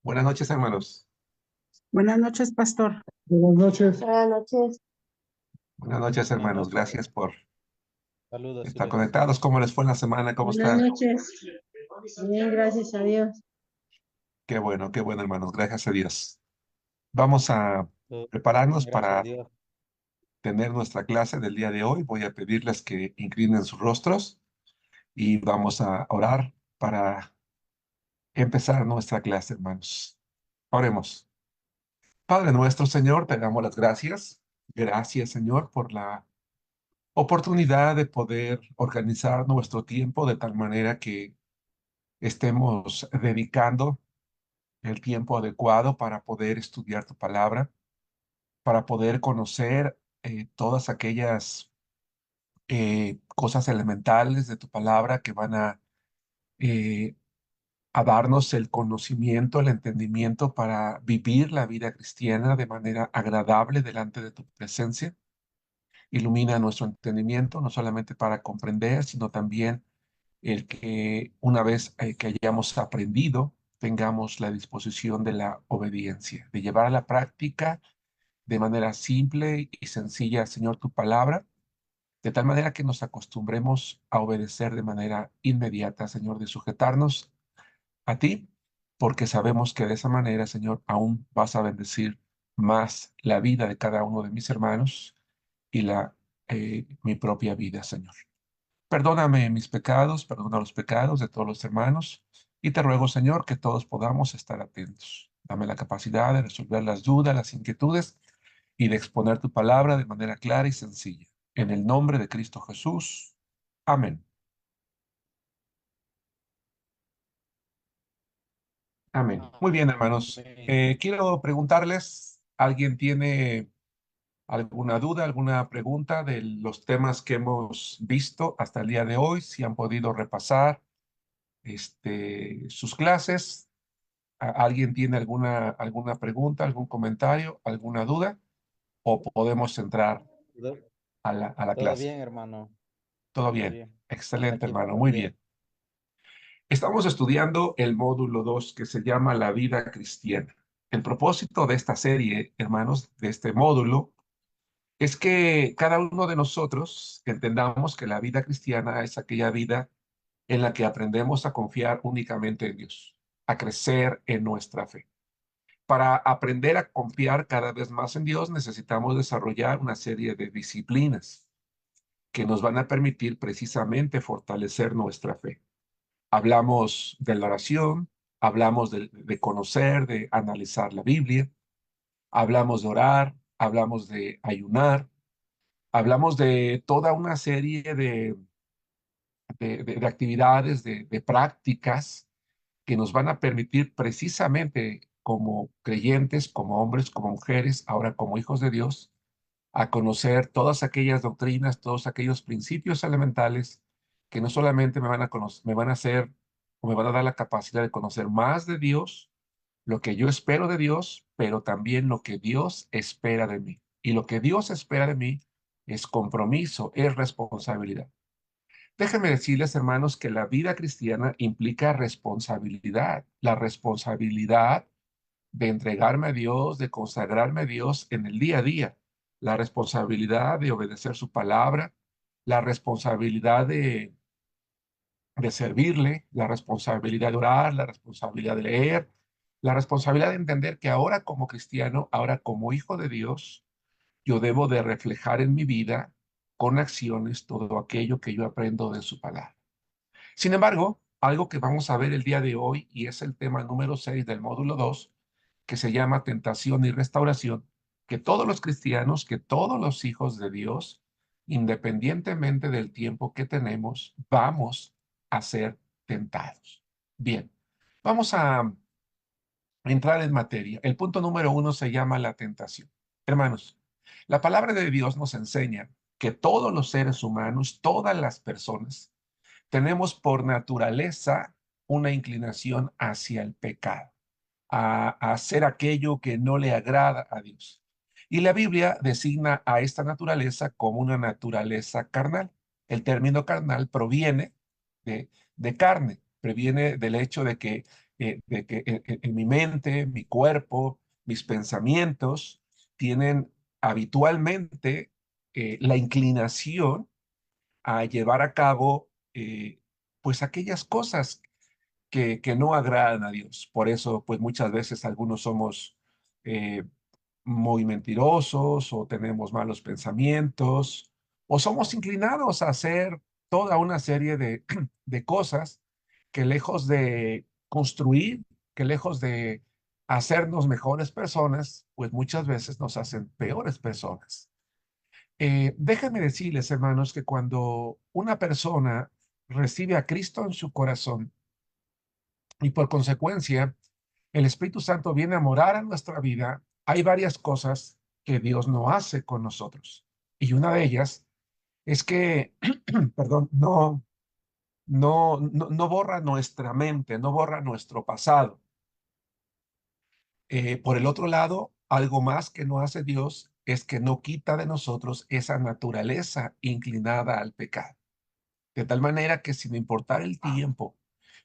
Buenas noches, hermanos. Buenas noches, pastor. Buenas noches. Buenas noches. Buenas noches, Buenas hermanos. noches. Gracias por Saludos, estar Siles. conectados. ¿Cómo les fue en la semana? ¿Cómo Buenas están? noches. Bien, gracias a Dios. Qué bueno, hermanos. Gracias a Dios. Vamos a Todo prepararnos bien, gracias a para Dios. tener nuestra clase del día de hoy. Voy a pedirles que inclinen sus rostros y vamos a orar para empezar nuestra clase, hermanos. Oremos. Padre nuestro, Señor, te damos las gracias. Gracias, Señor, por la oportunidad de poder organizar nuestro tiempo de tal manera que estemos dedicando el tiempo adecuado para poder estudiar tu palabra, para poder conocer todas aquellas cosas elementales de tu palabra que van eh, a darnos el conocimiento, el entendimiento para vivir la vida cristiana de manera agradable delante de tu presencia. Ilumina nuestro entendimiento, no solamente para comprender, sino también el que una vez que hayamos aprendido, tengamos la disposición de la obediencia, de llevar a la práctica de manera simple y sencilla, Señor, tu palabra, de tal manera que nos acostumbremos a obedecer de manera inmediata, Señor, de sujetarnos a ti, porque sabemos que de esa manera, Señor, aún vas a bendecir más la vida de cada uno de mis hermanos y mi propia vida, Señor. Perdóname mis pecados, perdona los pecados de todos los hermanos, y te ruego, Señor, que todos podamos estar atentos. Dame la capacidad de resolver las dudas, las inquietudes y de exponer tu palabra de manera clara y sencilla. En el nombre de Cristo Jesús. Amén. Amén. Muy bien, hermanos. Amén. Quiero preguntarles, ¿alguien tiene alguna duda, alguna pregunta de los temas que hemos visto hasta el día de hoy? Si han podido repasar sus clases. ¿Alguien tiene alguna pregunta, algún comentario, alguna duda? ¿O podemos entrar ¿Todo, a la todo clase? bien, hermano? Todo Todo bien. bien. Hasta Excelente, aquí hermano. vamos Muy bien. bien. Estamos estudiando el módulo 2 que se llama La vida cristiana. El propósito de esta serie, hermanos, de este módulo, es que cada uno de nosotros entendamos que la vida cristiana es aquella vida en la que aprendemos a confiar únicamente en Dios, a crecer en nuestra fe. Para aprender a confiar cada vez más en Dios, necesitamos desarrollar una serie de disciplinas que nos van a permitir precisamente fortalecer nuestra fe. Hablamos de la oración, hablamos de conocer, de analizar la Biblia, hablamos de orar, hablamos de ayunar, hablamos de toda una serie de actividades, de prácticas que nos van a permitir precisamente como creyentes, como hombres, como mujeres, ahora como hijos de Dios, a conocer todas aquellas doctrinas, todos aquellos principios elementales que no solamente me van a hacer o me van a dar la capacidad de conocer más de Dios, lo que yo espero de Dios, pero también lo que Dios espera de mí. Y lo que Dios espera de mí es compromiso, es responsabilidad. Déjenme decirles, hermanos, que la vida cristiana implica responsabilidad, la responsabilidad de entregarme a Dios, de consagrarme a Dios en el día a día, la responsabilidad de obedecer su palabra, la responsabilidad de servirle, la responsabilidad de orar, la responsabilidad de leer, la responsabilidad de entender que ahora como cristiano, ahora como hijo de Dios, yo debo de reflejar en mi vida con acciones todo aquello que yo aprendo de su palabra. Sin embargo, algo que vamos a ver el día de hoy, y es el tema número 6 del módulo 2, que se llama tentación y restauración, que todos los cristianos, que todos los hijos de Dios, independientemente del tiempo que tenemos, vamos a ser tentados. Bien, vamos a entrar en materia. El punto número 1 se llama la tentación. Hermanos, la palabra de Dios nos enseña que todos los seres humanos, todas las personas, tenemos por naturaleza una inclinación hacia el pecado, a hacer aquello que no le agrada a Dios. Y la Biblia designa a esta naturaleza como una naturaleza carnal. El término carnal proviene de carne, proviene del hecho de que de que en mi mente, mi cuerpo, mis pensamientos tienen habitualmente la inclinación a llevar a cabo pues aquellas cosas que no agradan a Dios. Por eso, pues muchas veces algunos somos eh, muy mentirosos o tenemos malos pensamientos o somos inclinados a hacer toda una serie de cosas que lejos de construir, que lejos de hacernos mejores personas, pues muchas veces nos hacen peores personas. Déjenme decirles, hermanos, que cuando una persona recibe a Cristo en su corazón y por consecuencia el Espíritu Santo viene a morar en nuestra vida, hay varias cosas que Dios no hace con nosotros. Y una de ellas es que, perdón, no borra nuestra mente, no borra nuestro pasado. Por el otro lado, algo más que no hace Dios es que no quita de nosotros esa naturaleza inclinada al pecado. De tal manera que sin importar el tiempo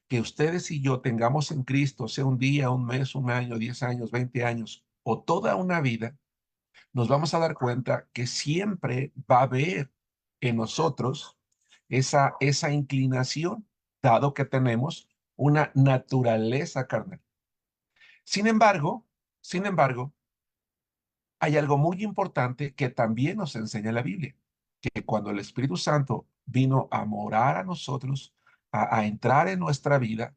que ustedes y yo tengamos en Cristo, sea un día, un mes, un año, 10 años, 20 años o toda una vida, nos vamos a dar cuenta que siempre va a haber en nosotros esa inclinación, dado que tenemos una naturaleza carnal. Sin embargo, sin embargo, hay algo muy importante que también nos enseña la Biblia, que cuando el Espíritu Santo vino a morar a nosotros, a entrar en nuestra vida,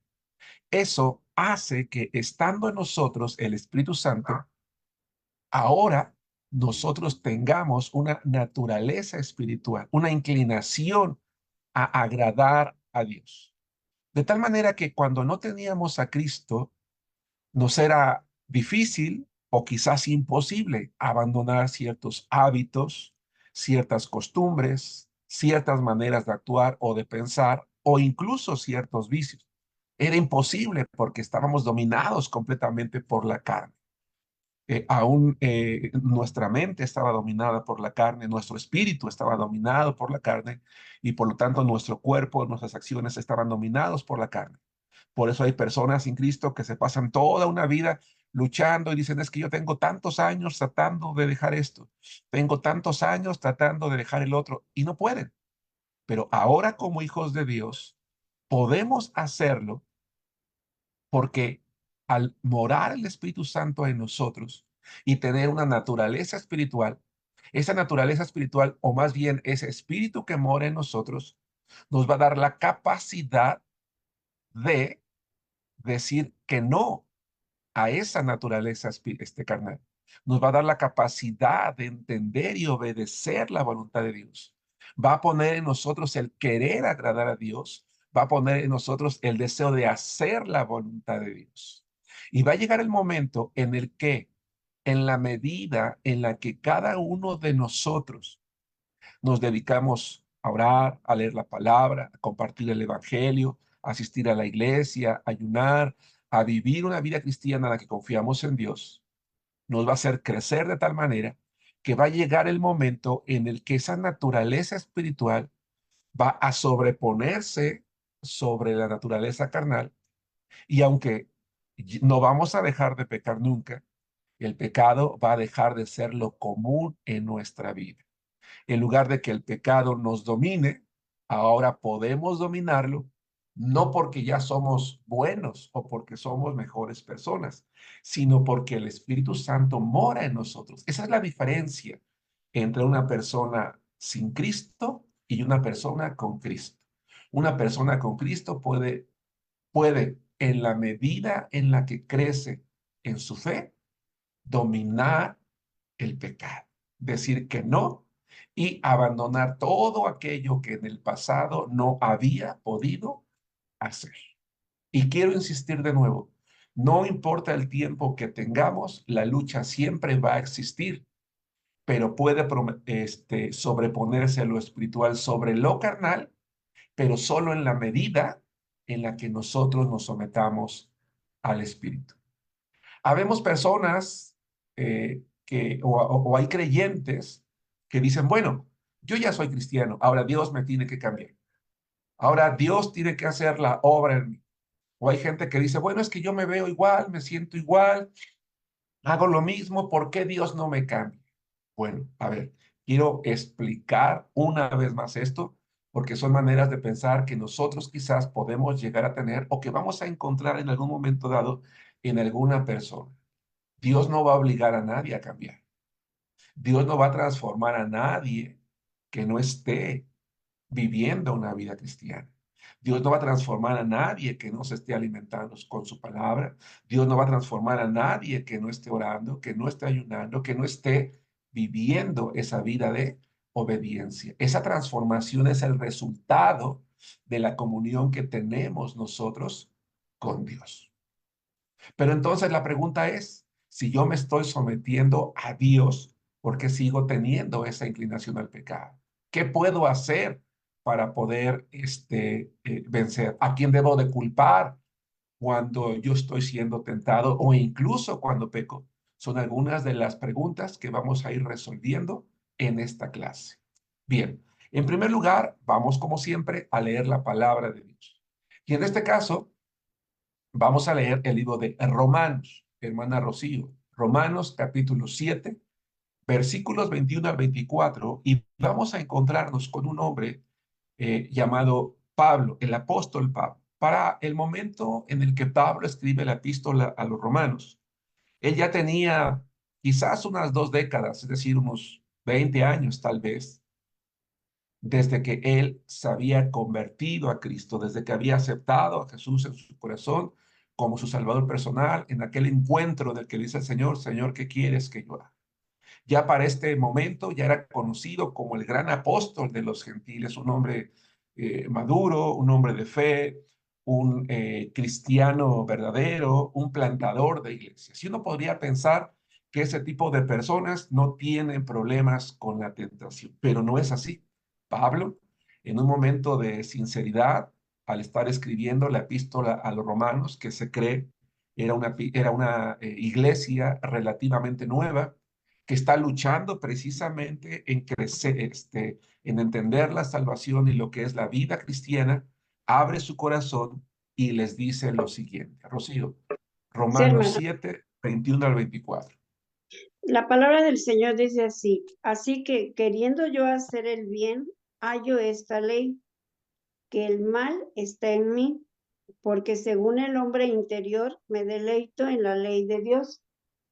eso hace que estando en nosotros el Espíritu Santo, ahora nosotros tengamos una naturaleza espiritual, una inclinación a agradar a Dios. De tal manera que cuando no teníamos a Cristo, nos era difícil o quizás imposible abandonar ciertos hábitos, ciertas costumbres, ciertas maneras de actuar o de pensar o incluso ciertos vicios. Era imposible porque estábamos dominados completamente por la carne. Aún nuestra mente estaba dominada por la carne, nuestro espíritu estaba dominado por la carne y por lo tanto nuestro cuerpo, nuestras acciones estaban dominados por la carne. Por eso hay personas sin Cristo que se pasan toda una vida luchando y dicen, es que yo tengo tantos años tratando de dejar esto, tengo tantos años tratando de dejar el otro y no pueden. Pero ahora como hijos de Dios podemos hacerlo porque al morar el Espíritu Santo en nosotros y tener una naturaleza espiritual, esa naturaleza espiritual, o más bien ese espíritu que mora en nosotros, nos va a dar la capacidad de decir que no a esa naturaleza carnal. Nos va a dar la capacidad de entender y obedecer la voluntad de Dios. Va a poner en nosotros el querer agradar a Dios. Va a poner en nosotros el deseo de hacer la voluntad de Dios. Y va a llegar el momento en el que, en la medida en la que cada uno de nosotros nos dedicamos a orar, a leer la palabra, a compartir el evangelio, a asistir a la iglesia, a ayunar, a vivir una vida cristiana en la que confiamos en Dios, nos va a hacer crecer de tal manera que va a llegar el momento en el que esa naturaleza espiritual va a sobreponerse sobre la naturaleza carnal y aunque no vamos a dejar de pecar nunca, el pecado va a dejar de ser lo común en nuestra vida. En lugar de que el pecado nos domine, ahora podemos dominarlo, no porque ya somos buenos o porque somos mejores personas, sino porque el Espíritu Santo mora en nosotros. Esa es la diferencia entre una persona sin Cristo y una persona con Cristo. Una persona con Cristo puede, en la medida en la que crece en su fe, dominar el pecado, decir que no y abandonar todo aquello que en el pasado no había podido hacer. Y quiero insistir de nuevo, no importa el tiempo que tengamos, la lucha siempre va a existir, pero puede sobreponerse a lo espiritual sobre lo carnal, pero solo en la medida en la que nosotros nos sometamos al espíritu. Habemos personas o hay creyentes que dicen, bueno, yo ya soy cristiano, ahora Dios me tiene que cambiar. Ahora Dios tiene que hacer la obra en mí. O hay gente que dice, bueno, es que yo me veo igual, me siento igual, hago lo mismo, ¿por qué Dios no me cambia? Bueno, a ver, quiero explicar una vez más esto, porque son maneras de pensar que nosotros quizás podemos llegar a tener o que vamos a encontrar en algún momento dado en alguna persona. Dios no va a obligar a nadie a cambiar. Dios no va a transformar a nadie que no esté viviendo una vida cristiana. Dios no va a transformar a nadie que no se esté alimentando con su palabra. Dios no va a transformar a nadie que no esté orando, que no esté ayunando, que no esté viviendo esa vida de obediencia. Esa transformación es el resultado de la comunión que tenemos nosotros con Dios. Pero entonces la pregunta es, si yo me estoy sometiendo a Dios, ¿por qué sigo teniendo esa inclinación al pecado? ¿Qué puedo hacer para poder vencer? ¿A quién debo de culpar cuando yo estoy siendo tentado o incluso cuando peco? Son algunas de las preguntas que vamos a ir resolviendo en esta clase. Bien, en primer lugar, vamos como siempre a leer la palabra de Dios. Y en este caso, vamos a leer el libro de Romanos, hermana Rocío. Romanos capítulo 7, versículos 21 al 24, y vamos a encontrarnos con un hombre llamado Pablo, el apóstol Pablo. Para el momento en el que Pablo escribe la epístola a los romanos, él ya tenía quizás unas 2 décadas, es decir, unos 20 años tal vez, desde que él se había convertido a Cristo, desde que había aceptado a Jesús en su corazón como su Salvador personal, en aquel encuentro del que dice el Señor, Señor, ¿qué quieres que yo haga? Ya para este momento ya era conocido como el gran apóstol de los gentiles, un hombre maduro, un hombre de fe, un cristiano verdadero, un plantador de iglesias. Y uno podría pensar que ese tipo de personas no tienen problemas con la tentación, pero no es así. Pablo, en un momento de sinceridad, al estar escribiendo la epístola a los romanos, que se cree era una iglesia relativamente nueva, que está luchando precisamente en crecer, en entender la salvación y lo que es la vida cristiana, abre su corazón y les dice lo siguiente. Rocío, Sí, Romanos hermano. 7, 21 al 24. La palabra del Señor dice así: así que queriendo yo hacer el bien, hallo esta ley, que el mal está en mí, porque según el hombre interior me deleito en la ley de Dios,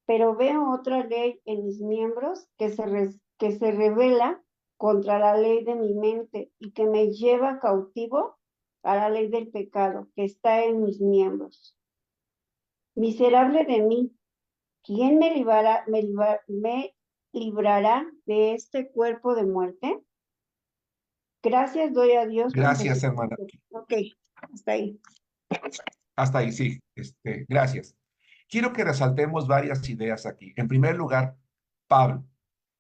pero veo otra ley en mis miembros que se revela contra la ley de mi mente y que me lleva cautivo a la ley del pecado que está en mis miembros. Miserable de mí, ¿quién me librará de este cuerpo de muerte? Gracias doy a Dios por Gracias, hermana. Jesucristo. Ok, hasta ahí. Hasta ahí, sí. Gracias. Quiero que resaltemos varias ideas aquí. En primer lugar, Pablo.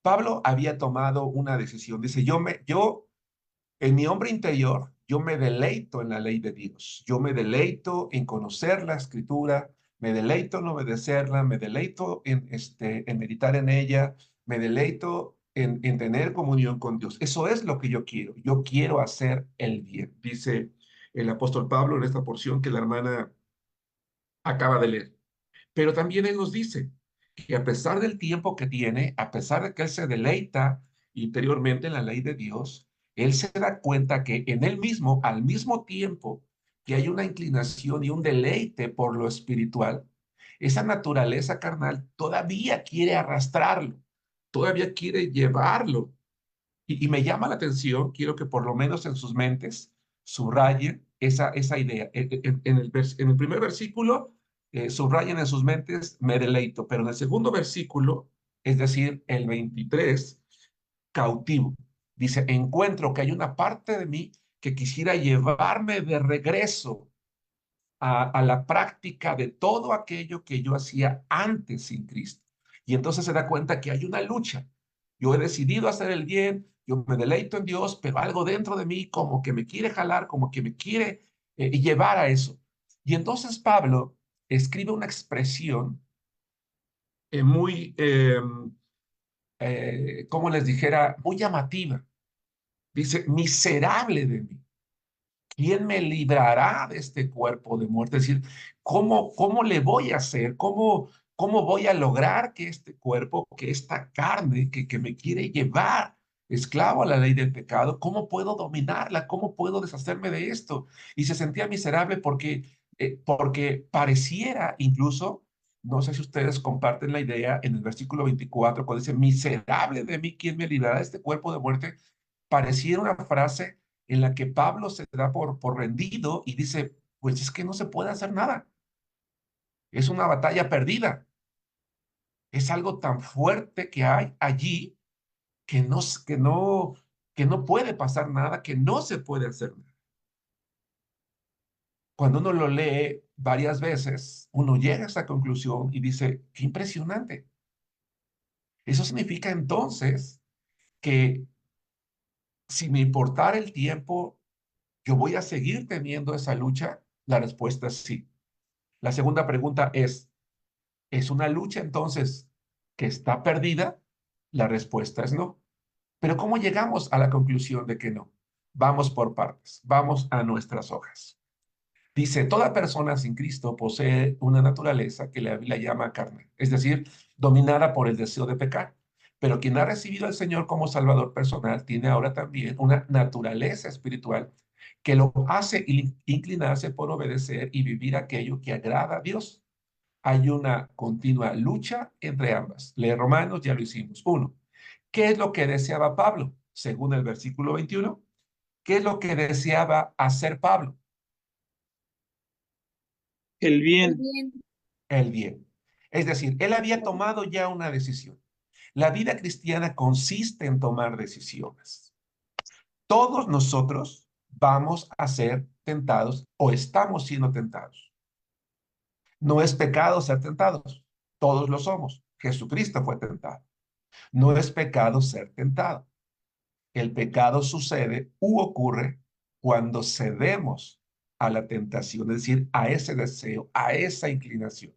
Pablo había tomado una decisión. Dice, yo en mi hombre interior, yo me deleito en la ley de Dios. Yo me deleito en conocer la escritura, me deleito en obedecerla, me deleito en meditar en ella, me deleito en tener comunión con Dios. Eso es lo que yo quiero. Yo quiero hacer el bien, dice el apóstol Pablo en esta porción que la hermana acaba de leer. Pero también él nos dice que a pesar del tiempo que tiene, a pesar de que él se deleita interiormente en la ley de Dios, él se da cuenta que en él mismo, al mismo tiempo que hay una inclinación y un deleite por lo espiritual, esa naturaleza carnal todavía quiere arrastrarlo, todavía quiere llevarlo. Y me llama la atención, quiero que por lo menos en sus mentes subrayen esa idea. En el primer versículo, subrayen en sus mentes, me deleito, pero en el segundo versículo, es decir, el 23, cautivo. Dice, encuentro que hay una parte de mí que quisiera llevarme de regreso a la práctica de todo aquello que yo hacía antes sin Cristo. Y entonces se da cuenta que hay una lucha. Yo he decidido hacer el bien, yo me deleito en Dios, pero algo dentro de mí como que me quiere jalar, como que me quiere llevar a eso. Y entonces Pablo escribe una expresión muy, como les dijera, muy llamativa. Dice, miserable de mí. ¿quién me librará de este cuerpo de muerte? Es decir, ¿cómo le voy a hacer? ¿Cómo voy a lograr que este cuerpo, que esta carne que me quiere llevar esclavo a la ley del pecado, cómo puedo dominarla? ¿Cómo puedo deshacerme de esto? Y se sentía miserable porque pareciera incluso, no sé si ustedes comparten la idea en el versículo 24, cuando dice, miserable de mí, ¿quién me librará de este cuerpo de muerte? Pareciera una frase en la que Pablo se da por rendido y dice, pues es que no se puede hacer nada. Es una batalla perdida. Es algo tan fuerte que hay allí que no puede pasar nada, que no se puede hacer nada. Cuando uno lo lee varias veces, uno llega a esa conclusión y dice, qué impresionante. Eso significa entonces que si me importara el tiempo, yo voy a seguir teniendo esa lucha. La respuesta es sí. La segunda pregunta ¿es una lucha entonces que está perdida? La respuesta es no. Pero ¿cómo llegamos a la conclusión de que no? Vamos por partes, vamos a nuestras hojas. Dice, toda persona sin Cristo posee una naturaleza que la Biblia llama carne, es decir, dominada por el deseo de pecar. Pero quien ha recibido al Señor como Salvador personal tiene ahora también una naturaleza espiritual que lo hace inclinarse por obedecer y vivir aquello que agrada a Dios. Hay una continua lucha entre ambas. Lee Romanos, ya lo hicimos. Uno, ¿qué es lo que deseaba Pablo? Según el versículo 21, ¿qué es lo que deseaba hacer Pablo? El El bien. bien. El bien. Es decir, él había tomado ya una decisión. La vida cristiana consiste en tomar decisiones. Todos nosotros vamos a ser tentados o estamos siendo tentados. No es pecado ser tentados. Todos lo somos. Jesucristo fue tentado. No es pecado ser tentado. El pecado sucede u ocurre cuando cedemos a la tentación, es decir, a ese deseo, a esa inclinación.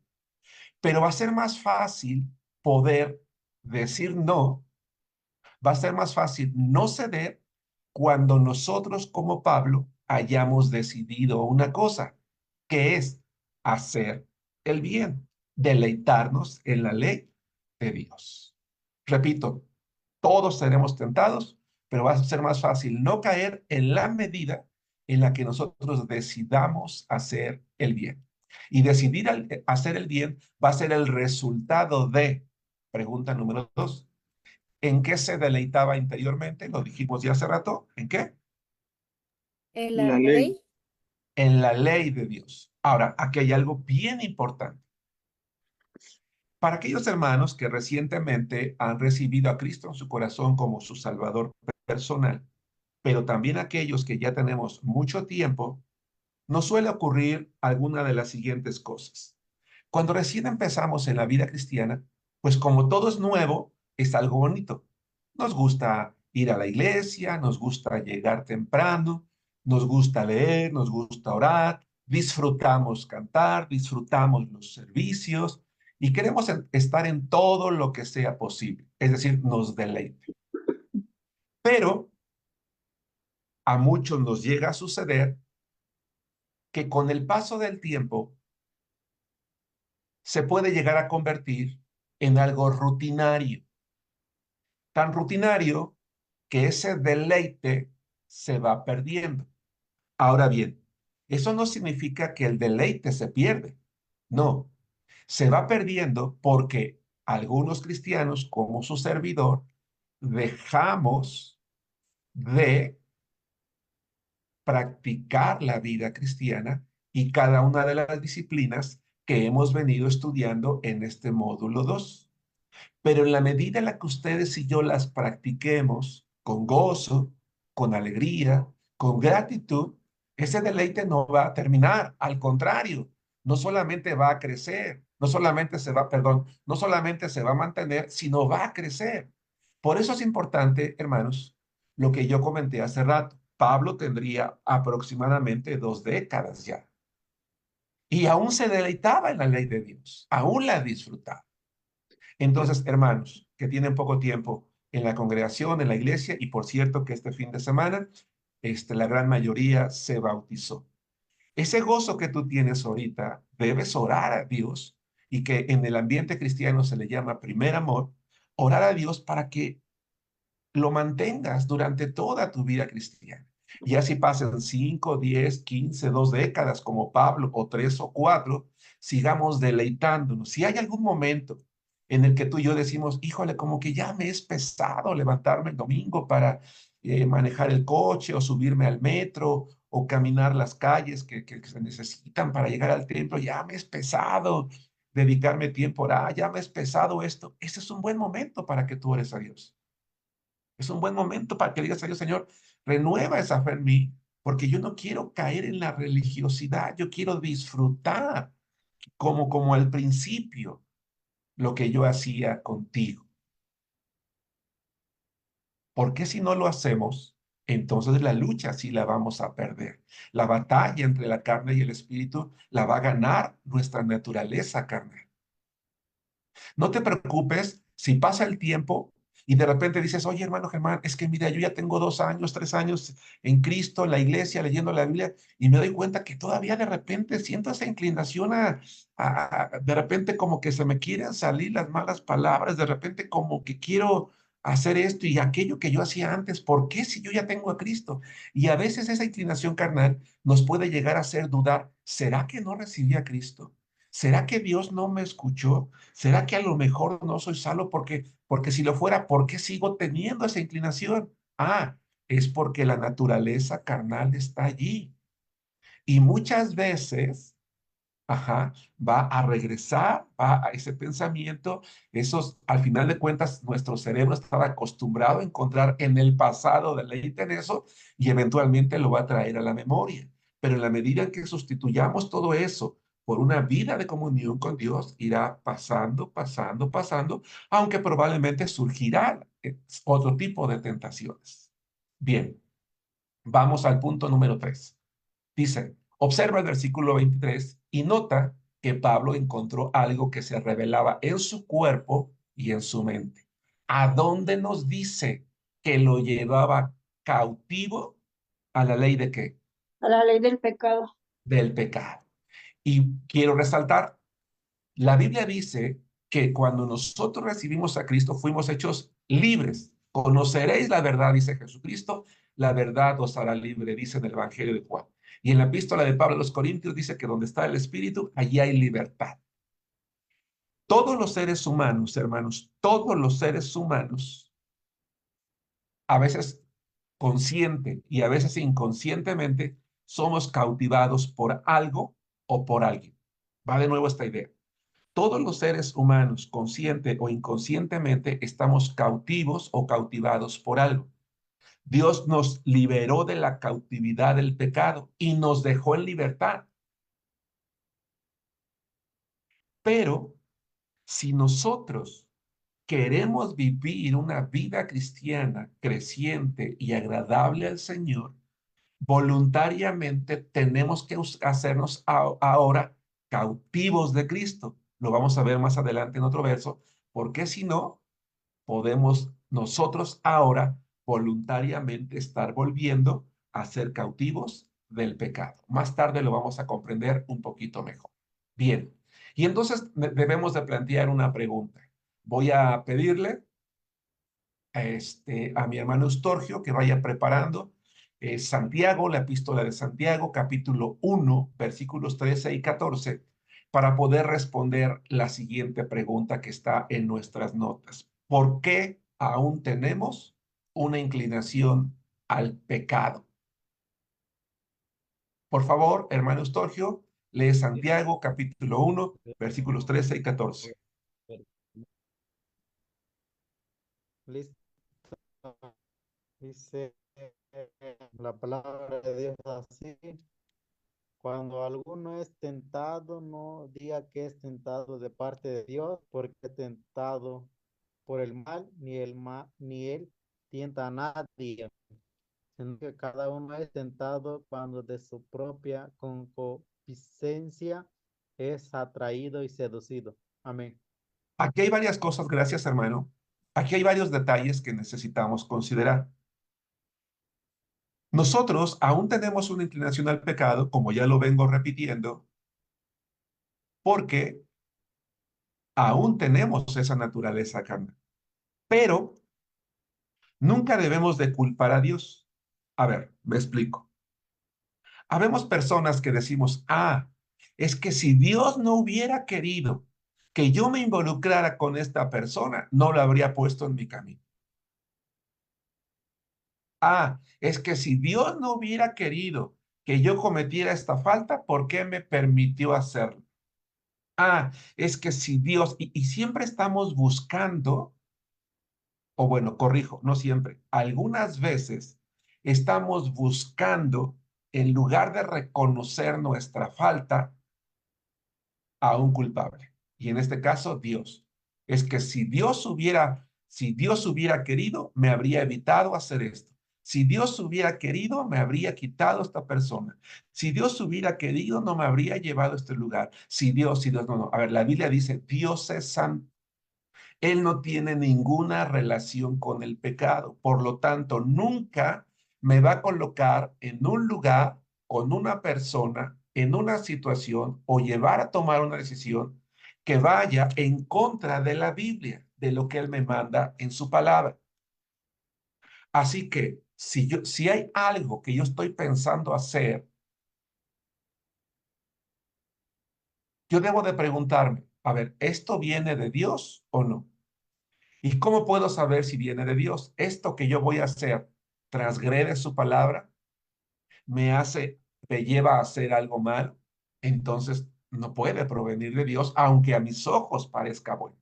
Pero va a ser más fácil poder decir no, va a ser más fácil no ceder cuando nosotros como Pablo hayamos decidido una cosa, que es hacer el bien, deleitarnos en la ley de Dios. Repito, todos seremos tentados, pero va a ser más fácil no caer en la medida en la que nosotros decidamos hacer el bien. Y decidir hacer el bien va a ser el resultado de, pregunta número 2, ¿en qué se deleitaba interiormente? Lo dijimos ya hace rato. ¿En qué? En La la ley. ley. En la ley de Dios. Ahora, aquí hay algo bien importante. Para aquellos hermanos que recientemente han recibido a Cristo en su corazón como su Salvador personal, pero también aquellos que ya tenemos mucho tiempo, nos suele ocurrir alguna de las siguientes cosas. Cuando recién empezamos en la vida cristiana, pues como todo es nuevo, es algo bonito. Nos gusta ir a la iglesia, nos gusta llegar temprano, nos gusta leer, nos gusta orar, disfrutamos cantar, disfrutamos los servicios y queremos estar en todo lo que sea posible, es decir, nos deleite. Pero a muchos nos llega a suceder que con el paso del tiempo se puede llegar a convertir en algo rutinario, tan rutinario que ese deleite se va perdiendo. Ahora bien, eso no significa que el deleite se pierde. No, se va perdiendo porque algunos cristianos, como su servidor, dejamos de practicar la vida cristiana y cada una de las disciplinas que hemos venido estudiando en este módulo 2. Pero en la medida en la que ustedes y yo las practiquemos con gozo, con alegría, con gratitud, ese deleite no va a terminar. Al contrario, no solamente va a crecer, no solamente se va a mantener, sino va a crecer. Por eso es importante, hermanos, lo que yo comenté hace rato. Pablo tendría aproximadamente 2 décadas ya. Y aún se deleitaba en la ley de Dios, aún la disfrutaba. Entonces, hermanos que tienen poco tiempo en la congregación, en la iglesia, y por cierto que este fin de semana la gran mayoría se bautizó. Ese gozo que tú tienes ahorita, debes orar a Dios y que en el ambiente cristiano se le llama primer amor, orar a Dios para que lo mantengas durante toda tu vida cristiana. Y así pasen 5, 10, 15, 2 décadas como Pablo, o 3 o 4, sigamos deleitándonos. Si hay algún momento en el que tú y yo decimos, híjole, como que ya me es pesado levantarme el domingo para manejar el coche o subirme al metro o caminar las calles que se necesitan para llegar al templo, ya me es pesado dedicarme tiempo a orar, ya me es pesado esto. Ese es un buen momento para que tú ores a Dios. Es un buen momento para que digas a Dios, Señor, renueva esa fe en mí, porque yo no quiero caer en la religiosidad, yo quiero disfrutar como al principio lo que yo hacía contigo. Porque si no lo hacemos, entonces la lucha sí la vamos a perder. La batalla entre la carne y el espíritu la va a ganar nuestra naturaleza carnal. No te preocupes si pasa el tiempo y de repente dices, oye, hermano Germán, es que mira, yo ya tengo 2 años, 3 años en Cristo, en la iglesia, leyendo la Biblia, y me doy cuenta que todavía de repente siento esa inclinación de repente como que se me quieren salir las malas palabras, de repente como que quiero hacer esto y aquello que yo hacía antes. ¿Por qué si yo ya tengo a Cristo? Y a veces esa inclinación carnal nos puede llegar a hacer dudar, ¿será que no recibí a Cristo? ¿Será que Dios no me escuchó? ¿Será que a lo mejor no soy salvo? Porque si lo fuera, ¿por qué sigo teniendo esa inclinación? Ah, es porque la naturaleza carnal está allí. Y muchas veces, ajá, va a regresar, va a ese pensamiento, al final de cuentas, nuestro cerebro estaba acostumbrado a encontrar en el pasado deleite en eso y eventualmente lo va a traer a la memoria. Pero en la medida en que sustituyamos todo eso por una vida de comunión con Dios, irá pasando, pasando, pasando, aunque probablemente surgirá otro tipo de tentaciones. Bien, vamos al punto número 3. Dice, observa el versículo 23 y nota que Pablo encontró algo que se revelaba en su cuerpo y en su mente. ¿A dónde nos dice que lo llevaba cautivo? ¿A la ley de qué? A la ley del pecado. Del pecado. Y quiero resaltar, la Biblia dice que cuando nosotros recibimos a Cristo fuimos hechos libres. Conoceréis la verdad, dice Jesucristo, la verdad os hará libre, dice en el Evangelio de Juan. Y en la epístola de Pablo a los Corintios dice que donde está el Espíritu, allí hay libertad. Todos los seres humanos, hermanos, todos los seres humanos, a veces consciente y a veces inconscientemente, somos cautivados por algo o por alguien. Va de nuevo esta idea. Todos los seres humanos, consciente o inconscientemente, estamos cautivos o cautivados por algo. Dios nos liberó de la cautividad del pecado y nos dejó en libertad. Pero si nosotros queremos vivir una vida cristiana creciente y agradable al Señor, voluntariamente tenemos que hacernos ahora cautivos de Cristo. Lo vamos a ver más adelante en otro verso, porque si no, podemos nosotros ahora voluntariamente estar volviendo a ser cautivos del pecado. Más tarde lo vamos a comprender un poquito mejor. Bien, y entonces debemos de plantear una pregunta. Voy a pedirle a mi hermano Eustorgio que vaya preparando Santiago, la epístola de Santiago, capítulo 1, versículos 13 y 14, para poder responder la siguiente pregunta que está en nuestras notas. ¿Por qué aún tenemos una inclinación al pecado? Por favor, hermano Eustorgio, lee Santiago, capítulo 1, versículos 13 y 14. Listo. Dice la palabra de Dios así. Cuando alguno es tentado, no diga que es tentado de parte de Dios, porque es tentado por el mal, ni él tienta a nadie, sino que cada uno es tentado cuando de su propia concupiscencia es atraído y seducido. Amén. Aquí hay varias cosas, gracias hermano. Aquí hay varios detalles que necesitamos considerar. Nosotros aún tenemos una inclinación al pecado, como ya lo vengo repitiendo, porque aún tenemos esa naturaleza carnal. Pero nunca debemos de culpar a Dios. A ver, me explico. Habemos personas que decimos, es que si Dios no hubiera querido que yo me involucrara con esta persona, no lo habría puesto en mi camino. Es que si Dios no hubiera querido que yo cometiera esta falta, ¿por qué me permitió hacerlo? Es que si Dios, y siempre estamos buscando, o bueno, corrijo, no siempre, algunas veces estamos buscando, en lugar de reconocer nuestra falta, a un culpable. Y en este caso, Dios. Es que si Dios hubiera querido, me habría evitado hacer esto. Si Dios hubiera querido, me habría quitado a esta persona. Si Dios hubiera querido, no me habría llevado a este lugar. Si Dios, no. A ver, la Biblia dice, Dios es santo. Él no tiene ninguna relación con el pecado. Por lo tanto, nunca me va a colocar en un lugar con una persona, en una situación o llevar a tomar una decisión que vaya en contra de la Biblia, de lo que Él me manda en su palabra. Así que si hay algo que yo estoy pensando hacer, yo debo de preguntarme, a ver, ¿esto viene de Dios o no? ¿Y cómo puedo saber si viene de Dios? Esto que yo voy a hacer transgrede su palabra, me hace, me lleva a hacer algo mal, entonces no puede provenir de Dios, aunque a mis ojos parezca bueno.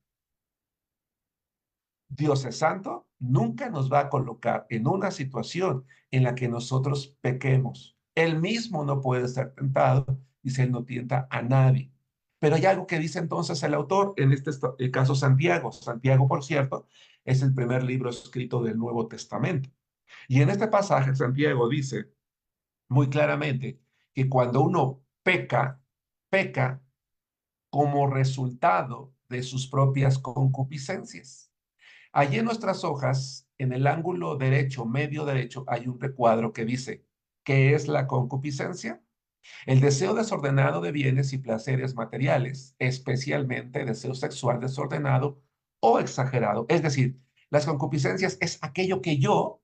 Dios es santo, nunca nos va a colocar en una situación en la que nosotros pequemos. Él mismo no puede ser tentado, dice, Él no tienta a nadie. Pero hay algo que dice entonces el autor, en este caso Santiago. Santiago, por cierto, es el primer libro escrito del Nuevo Testamento. Y en este pasaje Santiago dice muy claramente que cuando uno peca, peca como resultado de sus propias concupiscencias. Allí en nuestras hojas, en el ángulo derecho, medio derecho, hay un recuadro que dice, ¿qué es la concupiscencia? El deseo desordenado de bienes y placeres materiales, especialmente deseo sexual desordenado o exagerado. Es decir, las concupiscencias es aquello que yo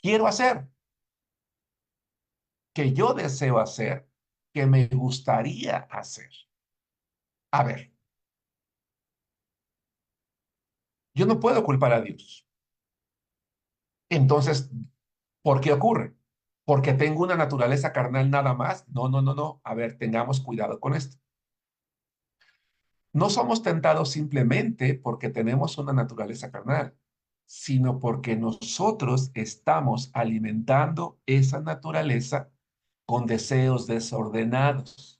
quiero hacer, que yo deseo hacer, que me gustaría hacer. A ver, yo no puedo culpar a Dios. Entonces, ¿por qué ocurre? ¿Porque tengo una naturaleza carnal nada más? No, no, no, no. A ver, tengamos cuidado con esto. No somos tentados simplemente porque tenemos una naturaleza carnal, sino porque nosotros estamos alimentando esa naturaleza con deseos desordenados.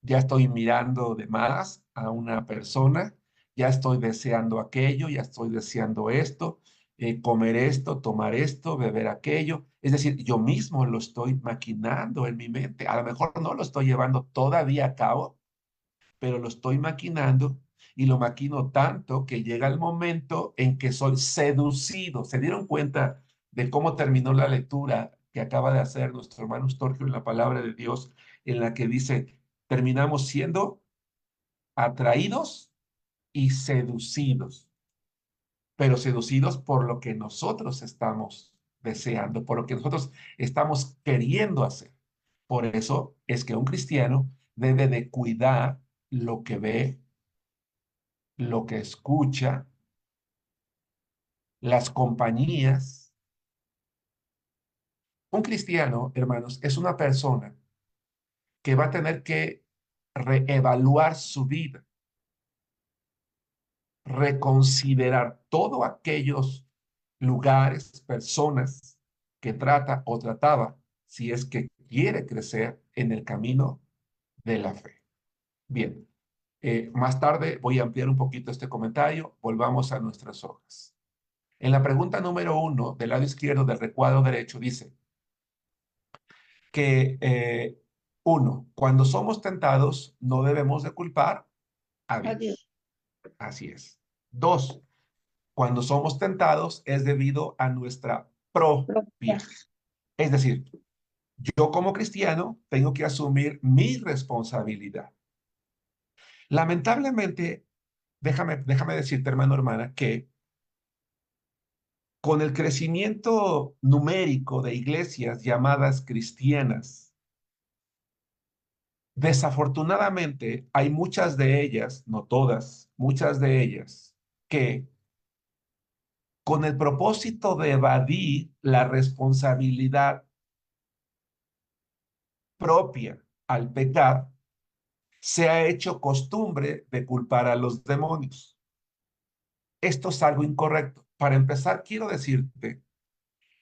Ya estoy mirando de más a una persona, ya estoy deseando aquello, ya estoy deseando esto, comer esto, tomar esto, beber aquello. Es decir, yo mismo lo estoy maquinando en mi mente. A lo mejor no lo estoy llevando todavía a cabo, pero lo estoy maquinando y lo maquino tanto que llega el momento en que soy seducido. ¿Se dieron cuenta de cómo terminó la lectura que acaba de hacer nuestro hermano Storgio en la palabra de Dios, en la que dice, terminamos siendo atraídos y seducidos, pero seducidos por lo que nosotros estamos deseando, por lo que nosotros estamos queriendo hacer? Por eso es que un cristiano debe de cuidar lo que ve, lo que escucha, las compañías. Un cristiano, hermanos, es una persona que va a tener que reevaluar su vida, reconsiderar todos aquellos lugares, personas que trata o trataba, si es que quiere crecer en el camino de la fe. Bien, más tarde voy a ampliar un poquito este comentario. Volvamos a nuestras hojas. En la pregunta número 1, del lado izquierdo del recuadro derecho, dice que, uno, cuando somos tentados, no debemos de culpar a Adiós. Dios. Así es. Dos, Cuando somos tentados es debido a nuestra propia. Es decir, yo como cristiano tengo que asumir mi responsabilidad. Lamentablemente, déjame decirte, hermano, hermana, que con el crecimiento numérico de iglesias llamadas cristianas, desafortunadamente hay muchas de ellas, no todas, muchas de ellas, que con el propósito de evadir la responsabilidad propia al pecar, se ha hecho costumbre de culpar a los demonios. Esto es algo incorrecto. Para empezar, quiero decirte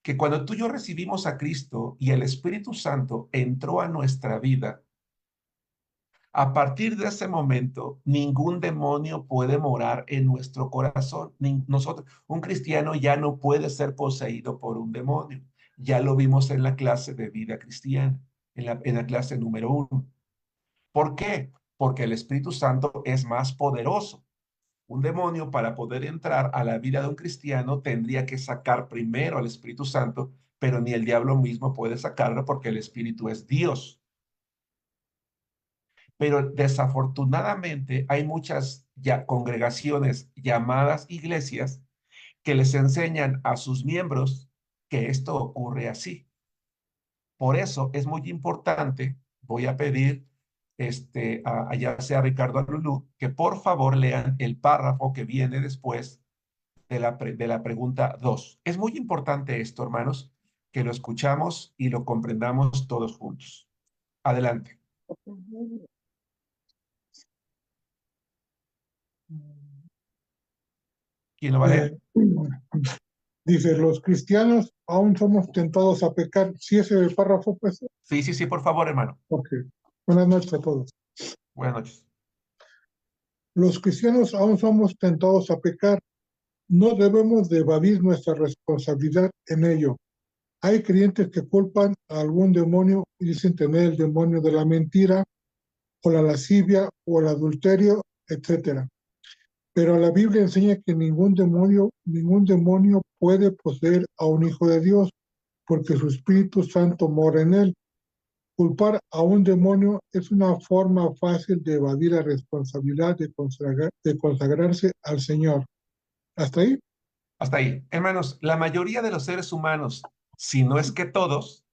que cuando tú y yo recibimos a Cristo y el Espíritu Santo entró a nuestra vida, a partir de ese momento, ningún demonio puede morar en nuestro corazón. Nosotros, un cristiano ya no puede ser poseído por un demonio. Ya lo vimos en la clase de vida cristiana, en la clase número 1. ¿Por qué? Porque el Espíritu Santo es más poderoso. Un demonio, para poder entrar a la vida de un cristiano, tendría que sacar primero al Espíritu Santo, pero ni el diablo mismo puede sacarlo porque el Espíritu es Dios. Pero desafortunadamente hay muchas congregaciones llamadas iglesias que les enseñan a sus miembros que esto ocurre así. Por eso es muy importante, voy a pedir ya sea a Ricardo a Lulú, que por favor lean el párrafo que viene después de la pregunta 2. Es muy importante esto, hermanos, que lo escuchamos y lo comprendamos todos juntos. Adelante. ¿Quién lo va a leer? Dice, los cristianos aún somos tentados a pecar. ¿Sí es el párrafo, pues? Sí, por favor, hermano. Ok. Buenas noches a todos. Buenas noches. Los cristianos aún somos tentados a pecar. No debemos de evadir nuestra responsabilidad en ello. Hay creyentes que culpan a algún demonio y dicen tener el demonio de la mentira, o la lascivia, o el adulterio, etc. Pero la Biblia enseña que ningún demonio puede poseer a un hijo de Dios, porque su Espíritu Santo mora en él. Culpar a un demonio es una forma fácil de evadir la responsabilidad de consagrarse al Señor. ¿Hasta ahí? Hasta ahí. Hermanos, la mayoría de los seres humanos, si no es que todos,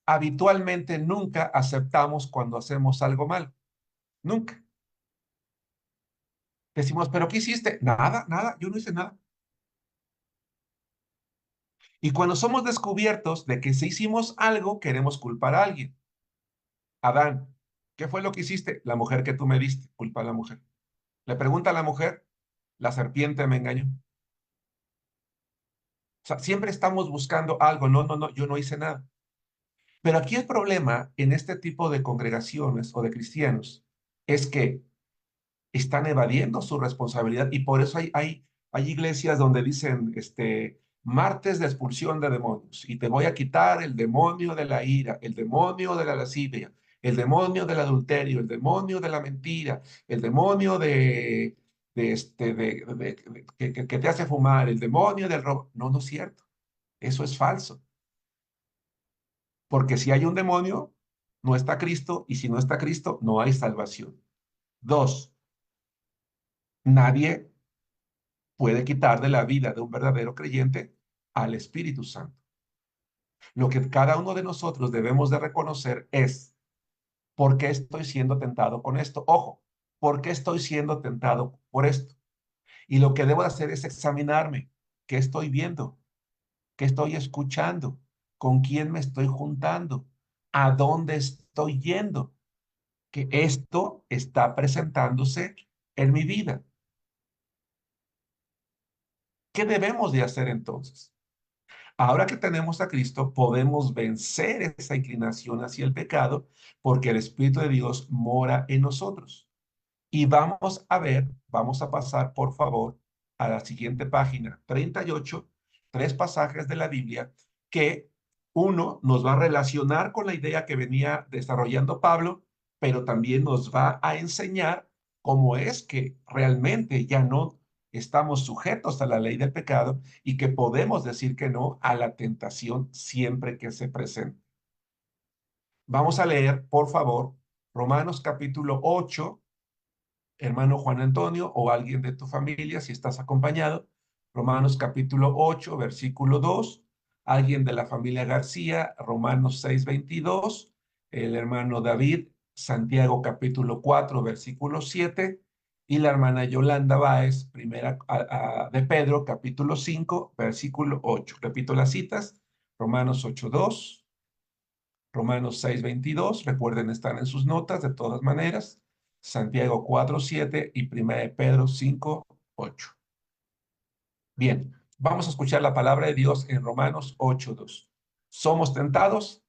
habitualmente nunca aceptamos cuando hacemos algo mal. Nunca. Decimos, ¿pero qué hiciste? Nada, yo no hice nada. Y cuando somos descubiertos de que si hicimos algo, queremos culpar a alguien. Adán, ¿qué fue lo que hiciste? La mujer que tú me diste, culpa a la mujer. Le pregunta a la mujer, la serpiente me engañó. O sea, siempre estamos buscando algo. No, yo no hice nada. Pero aquí el problema en este tipo de congregaciones o de cristianos es que están evadiendo su responsabilidad y por eso hay iglesias donde dicen, martes de expulsión de demonios y te voy a quitar el demonio de la ira, el demonio de la lascivia, el demonio del adulterio, el demonio de la mentira, el demonio que te hace fumar, el demonio del robo. No, no es cierto. Eso es falso. Porque si hay un demonio, no está Cristo, y si no está Cristo, no hay salvación. 2, nadie puede quitar de la vida de un verdadero creyente al Espíritu Santo. Lo que cada uno de nosotros debemos de reconocer es, ¿por qué estoy siendo tentado con esto? Ojo, ¿por qué estoy siendo tentado por esto? Y lo que debo hacer es examinarme. ¿Qué estoy viendo? ¿Qué estoy escuchando? ¿Con quién me estoy juntando? ¿A dónde estoy yendo? Que esto está presentándose en mi vida. ¿Qué debemos de hacer entonces? Ahora que tenemos a Cristo, podemos vencer esa inclinación hacia el pecado porque el Espíritu de Dios mora en nosotros. Y vamos a pasar, por favor, a la siguiente página, 38, 3 pasajes de la Biblia que uno nos va a relacionar con la idea que venía desarrollando Pablo, pero también nos va a enseñar cómo es que realmente ya no estamos sujetos a la ley del pecado y que podemos decir que no a la tentación siempre que se presente. Vamos a leer, por favor, Romanos capítulo 8, hermano Juan Antonio o alguien de tu familia, si estás acompañado. Romanos capítulo 8, versículo 2. Alguien de la familia García, Romanos 6, 22. El hermano David, Santiago capítulo 4, versículo 7. Y la hermana Yolanda Báez, primera de Pedro, capítulo 5, versículo 8. Repito las citas. Romanos 8, 2. Romanos 6, 22, recuerden, están en sus notas de todas maneras. Santiago 4, 7 y 1 de Pedro 5, 8. Bien, vamos a escuchar la palabra de Dios en Romanos 8, 2. Somos tentados,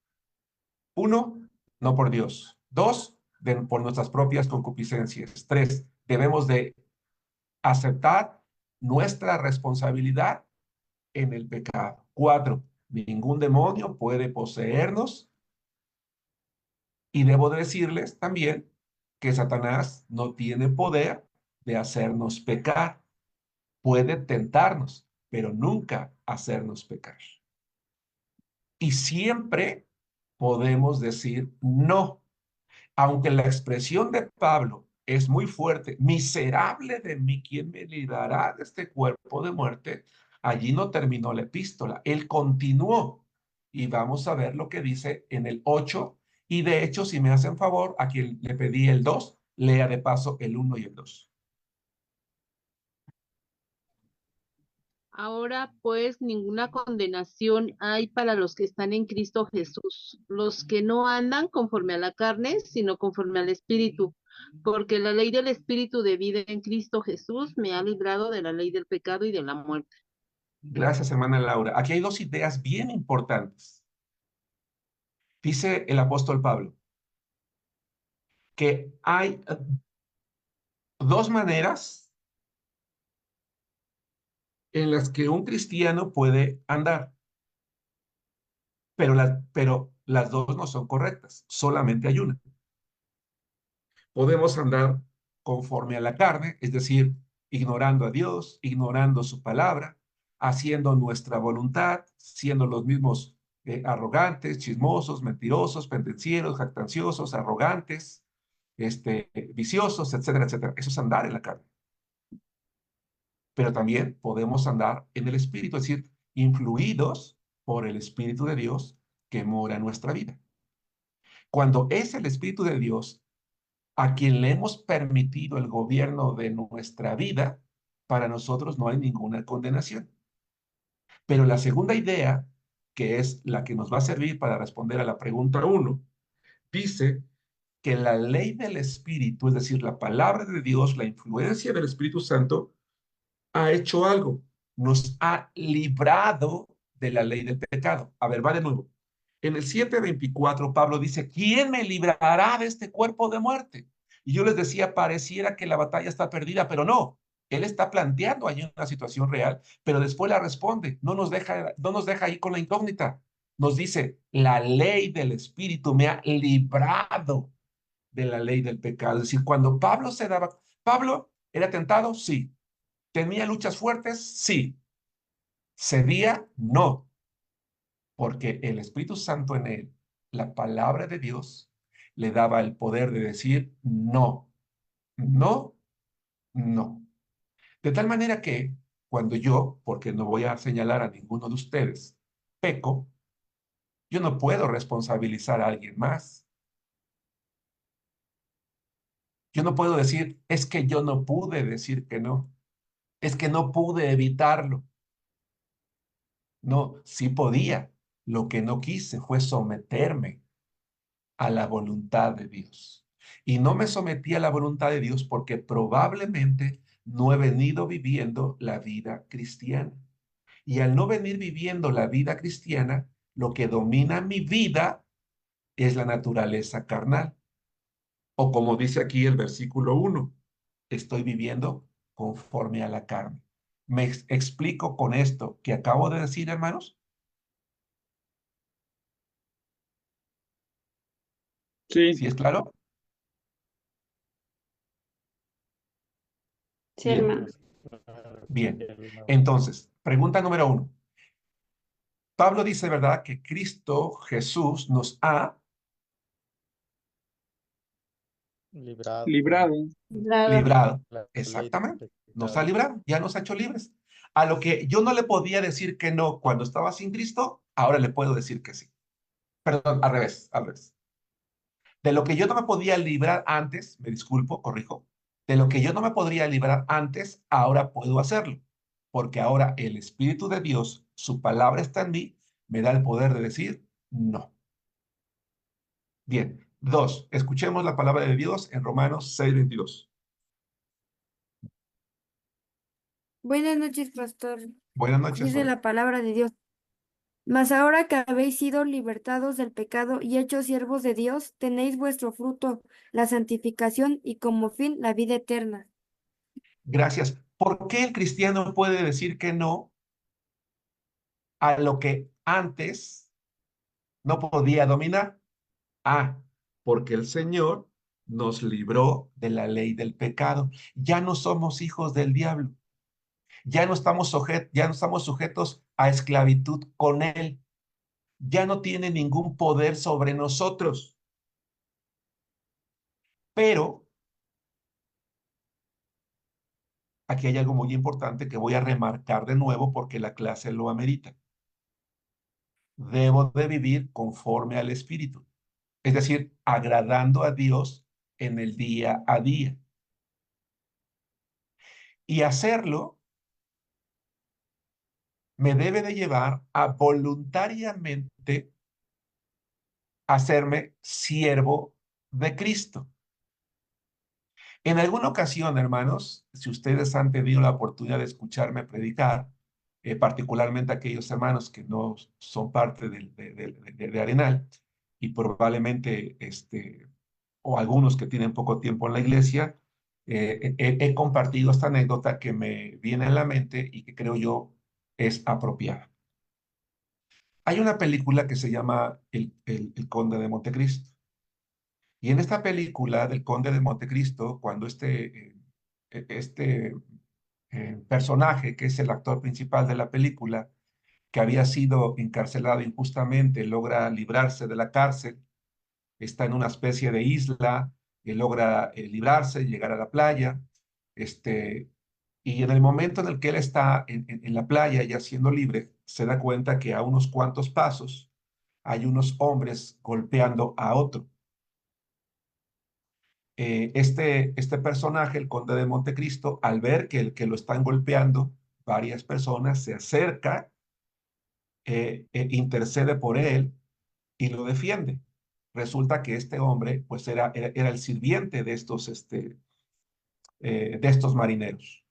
1, no por Dios. 2, por nuestras propias concupiscencias. 3, debemos de aceptar nuestra responsabilidad en el pecado. 4, ningún demonio puede poseernos. Y debo decirles también que Satanás no tiene poder de hacernos pecar. Puede tentarnos, pero nunca hacernos pecar. Y siempre podemos decir no. Aunque la expresión de Pablo es muy fuerte, miserable de mí, ¿quién me librará de este cuerpo de muerte? Allí no terminó la epístola, él continuó. Y vamos a ver lo que dice en el 8. Y de hecho, si me hacen favor, a quien le pedí el 2, lea de paso el 1 y el 2. Ahora pues ninguna condenación hay para los que están en Cristo Jesús, los que no andan conforme a la carne, sino conforme al Espíritu, porque la ley del Espíritu de vida en Cristo Jesús me ha librado de la ley del pecado y de la muerte. Gracias, hermana Laura. Aquí hay dos ideas bien importantes. Dice el apóstol Pablo que hay dos maneras en las que un cristiano puede andar, pero las dos no son correctas, solamente hay una. Podemos andar conforme a la carne, es decir, ignorando a Dios, ignorando su palabra, haciendo nuestra voluntad, siendo los mismos arrogantes, chismosos, mentirosos, pendencieros, jactanciosos, arrogantes, viciosos, etcétera, etcétera. Eso es andar en la carne. Pero también podemos andar en el Espíritu, es decir, influidos por el Espíritu de Dios que mora en nuestra vida. Cuando es el Espíritu de Dios a quien le hemos permitido el gobierno de nuestra vida, para nosotros no hay ninguna condenación. Pero la segunda idea, que es la que nos va a servir para responder a la pregunta 1, dice que la ley del Espíritu, es decir, la palabra de Dios, la influencia del Espíritu Santo, ha hecho algo, nos ha librado de la ley del pecado. A ver, va de nuevo. En el 7:24, Pablo dice, ¿quién me librará de este cuerpo de muerte? Y yo les decía, pareciera que la batalla está perdida, pero no. Él está planteando ahí una situación real, pero después la responde. No nos deja ahí con la incógnita. Nos dice, la ley del Espíritu me ha librado de la ley del pecado. Es decir, cuando Pablo era tentado, sí. ¿Tenía luchas fuertes? Sí. ¿Cedía? No. Porque el Espíritu Santo en él, la palabra de Dios, le daba el poder de decir no, no, no. De tal manera que cuando yo, porque no voy a señalar a ninguno de ustedes, peco, yo no puedo responsabilizar a alguien más. Yo no puedo decir, es que yo no pude decir que no, es que no pude evitarlo. No, sí podía. Lo que no quise fue someterme a la voluntad de Dios. Y no me sometí a la voluntad de Dios porque probablemente no he venido viviendo la vida cristiana. Y al no venir viviendo la vida cristiana, lo que domina mi vida es la naturaleza carnal. O como dice aquí el versículo 1, estoy viviendo conforme a la carne. ¿Me explico con esto que acabo de decir, hermanos? Sí, ¿Sí es claro? Sí, Bien. hermano. Bien, entonces, pregunta número 1. Pablo dice, ¿verdad?, que Cristo Jesús nos ha librado Librado. librado. la ley del Exactamente, nos ha pecado. librado, ya nos ha hecho libres. A lo que yo no le podía decir que no cuando estaba sin Cristo, ahora le puedo decir que sí. Perdón, al revés, al revés. De lo que yo no me podía librar antes, me disculpo, corrijo, de lo que yo no me podría librar antes, ahora puedo hacerlo, porque ahora el Espíritu de Dios, su palabra está en mí, me da el poder de decir no. Bien, 2, escuchemos la palabra de Dios en Romanos 6:22. Buenas noches, pastor. Buenas noches, Dice Lore. la palabra de Dios. Mas ahora que habéis sido libertados del pecado y hechos siervos de Dios, tenéis vuestro fruto, la santificación y como fin la vida eterna. Gracias. ¿Por qué el cristiano puede decir que no a lo que antes no podía dominar? Ah, porque el Señor nos libró de la ley del pecado. Ya no somos hijos del diablo. Ya no estamos sujetos a esclavitud con Él. Ya no tiene ningún poder sobre nosotros. Pero aquí hay algo muy importante que voy a remarcar de nuevo porque la clase lo amerita. Debo de vivir conforme al Espíritu, es decir, agradando a Dios en el día a día. Y hacerlo me debe de llevar a voluntariamente hacerme siervo de Cristo. En alguna ocasión, hermanos, si ustedes han tenido la oportunidad de escucharme predicar, particularmente aquellos hermanos que no son parte de Arenal, y probablemente, o algunos que tienen poco tiempo en la iglesia, he compartido esta anécdota que me viene en la mente y que creo yo es apropiada. Hay una película que se llama El Conde de Montecristo. Y en esta película del Conde de Montecristo, cuando este personaje, que es el actor principal de la película, que había sido encarcelado injustamente, logra librarse de la cárcel, está en una especie de isla, logra librarse, llegar a la playa, y en el momento en el que él está en la playa ya siendo libre, se da cuenta que a unos cuantos pasos hay unos hombres golpeando a otro. Este personaje, el conde de Montecristo, al ver que lo están golpeando varias personas, se acerca, intercede por él y lo defiende. Resulta que este hombre, pues era el sirviente de estos marineros.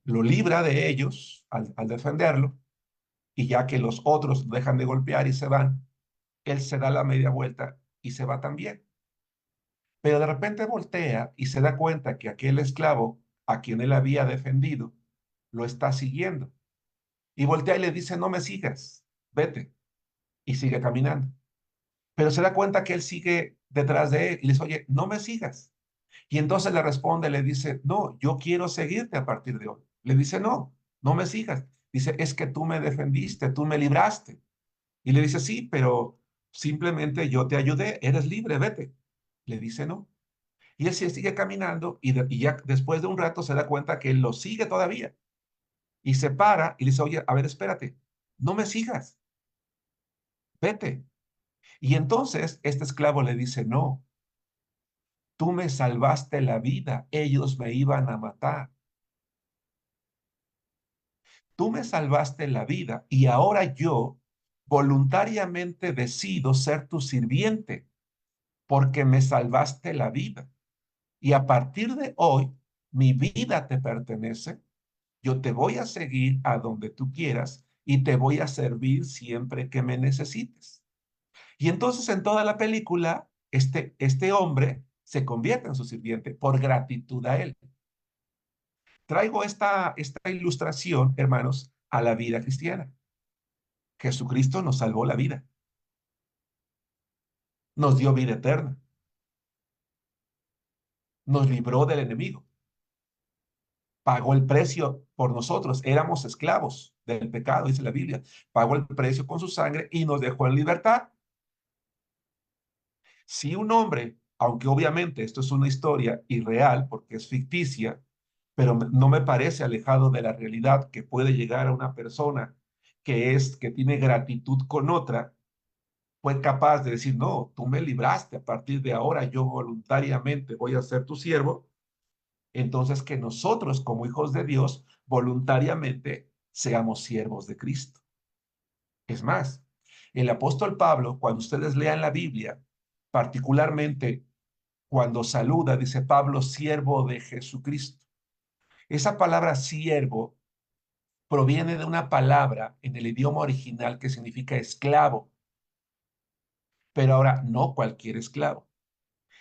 Lo libra de ellos al defenderlo, y ya que los otros dejan de golpear y se van, él se da la media vuelta y se va también. Pero de repente voltea y se da cuenta que aquel esclavo a quien él había defendido lo está siguiendo. Y voltea y le dice, no me sigas, vete. Y sigue caminando. Pero se da cuenta que él sigue detrás de él y le dice, oye, no me sigas. Y entonces le responde, le dice, no, yo quiero seguirte a partir de hoy. Le dice, no, no me sigas. Dice, es que tú me defendiste, tú me libraste. Y le dice, sí, pero simplemente yo te ayudé, eres libre, vete. Le dice, no. Y él sigue caminando y ya después de un rato se da cuenta que él lo sigue todavía. Y se para y le dice, oye, a ver, espérate, no me sigas, vete. Y entonces este esclavo le dice, no, tú me salvaste la vida, ellos me iban a matar. Tú me salvaste la vida y ahora yo voluntariamente decido ser tu sirviente porque me salvaste la vida. Y a partir de hoy, mi vida te pertenece. Yo te voy a seguir a donde tú quieras y te voy a servir siempre que me necesites. Y entonces en toda la película, este hombre se convierte en su sirviente por gratitud a él. Traigo esta ilustración, hermanos, a la vida cristiana. Jesucristo nos salvó la vida, nos dio vida eterna, nos libró del enemigo. Pagó el precio por nosotros. Éramos esclavos del pecado, dice la Biblia. Pagó el precio con su sangre y nos dejó en libertad. Si un hombre, aunque obviamente esto es una historia irreal porque es ficticia, pero no me parece alejado de la realidad que puede llegar a una persona que tiene gratitud con otra, fue capaz de decir, no, tú me libraste, a partir de ahora yo voluntariamente voy a ser tu siervo. Entonces que nosotros como hijos de Dios voluntariamente seamos siervos de Cristo. Es más, el apóstol Pablo, cuando ustedes lean la Biblia, particularmente cuando saluda, dice Pablo, siervo de Jesucristo. Esa palabra siervo proviene de una palabra en el idioma original que significa esclavo, pero ahora no cualquier esclavo,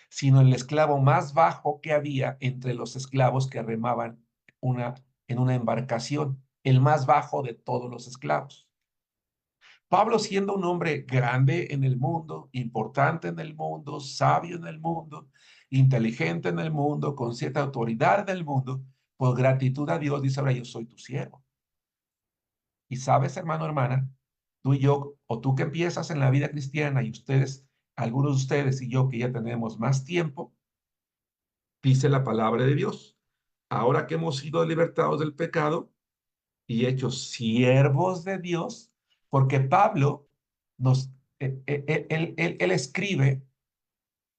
sino el esclavo más bajo que había entre los esclavos que remaban en una embarcación, el más bajo de todos los esclavos. Pablo, siendo un hombre grande en el mundo, importante en el mundo, sabio en el mundo, inteligente en el mundo, con cierta autoridad en el mundo, por gratitud a Dios, dice, ahora yo soy tu siervo. Y sabes, hermano, hermana, tú y yo, o tú que empiezas en la vida cristiana y ustedes, algunos de ustedes y yo que ya tenemos más tiempo, dice la palabra de Dios. Ahora que hemos sido libertados del pecado y hechos siervos de Dios, porque Pablo nos, él escribe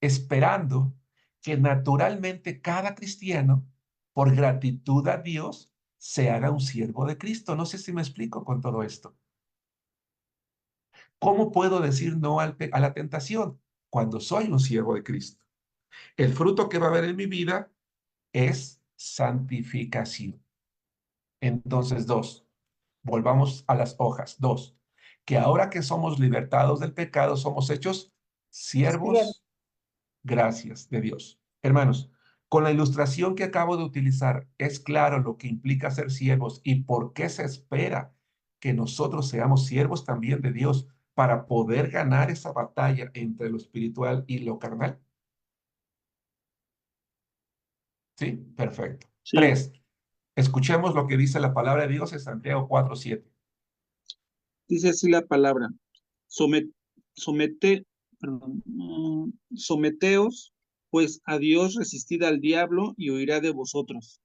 esperando que naturalmente cada cristiano, por gratitud a Dios, se haga un siervo de Cristo. No sé si me explico con todo esto. ¿Cómo puedo decir no a la tentación cuando soy un siervo de Cristo? El fruto que va a haber en mi vida es santificación. Entonces, dos, volvamos a las hojas. Dos, que ahora que somos libertados del pecado, somos hechos siervos, gracias de Dios. Hermanos, con la ilustración que acabo de utilizar, es claro lo que implica ser siervos y por qué se espera que nosotros seamos siervos también de Dios para poder ganar esa batalla entre lo espiritual y lo carnal. ¿Sí? Perfecto. Sí. Tres, escuchemos lo que dice la palabra de Dios en Santiago 4:7. Dice así la palabra: someteos pues a Dios, resistid al diablo y huirá de vosotros.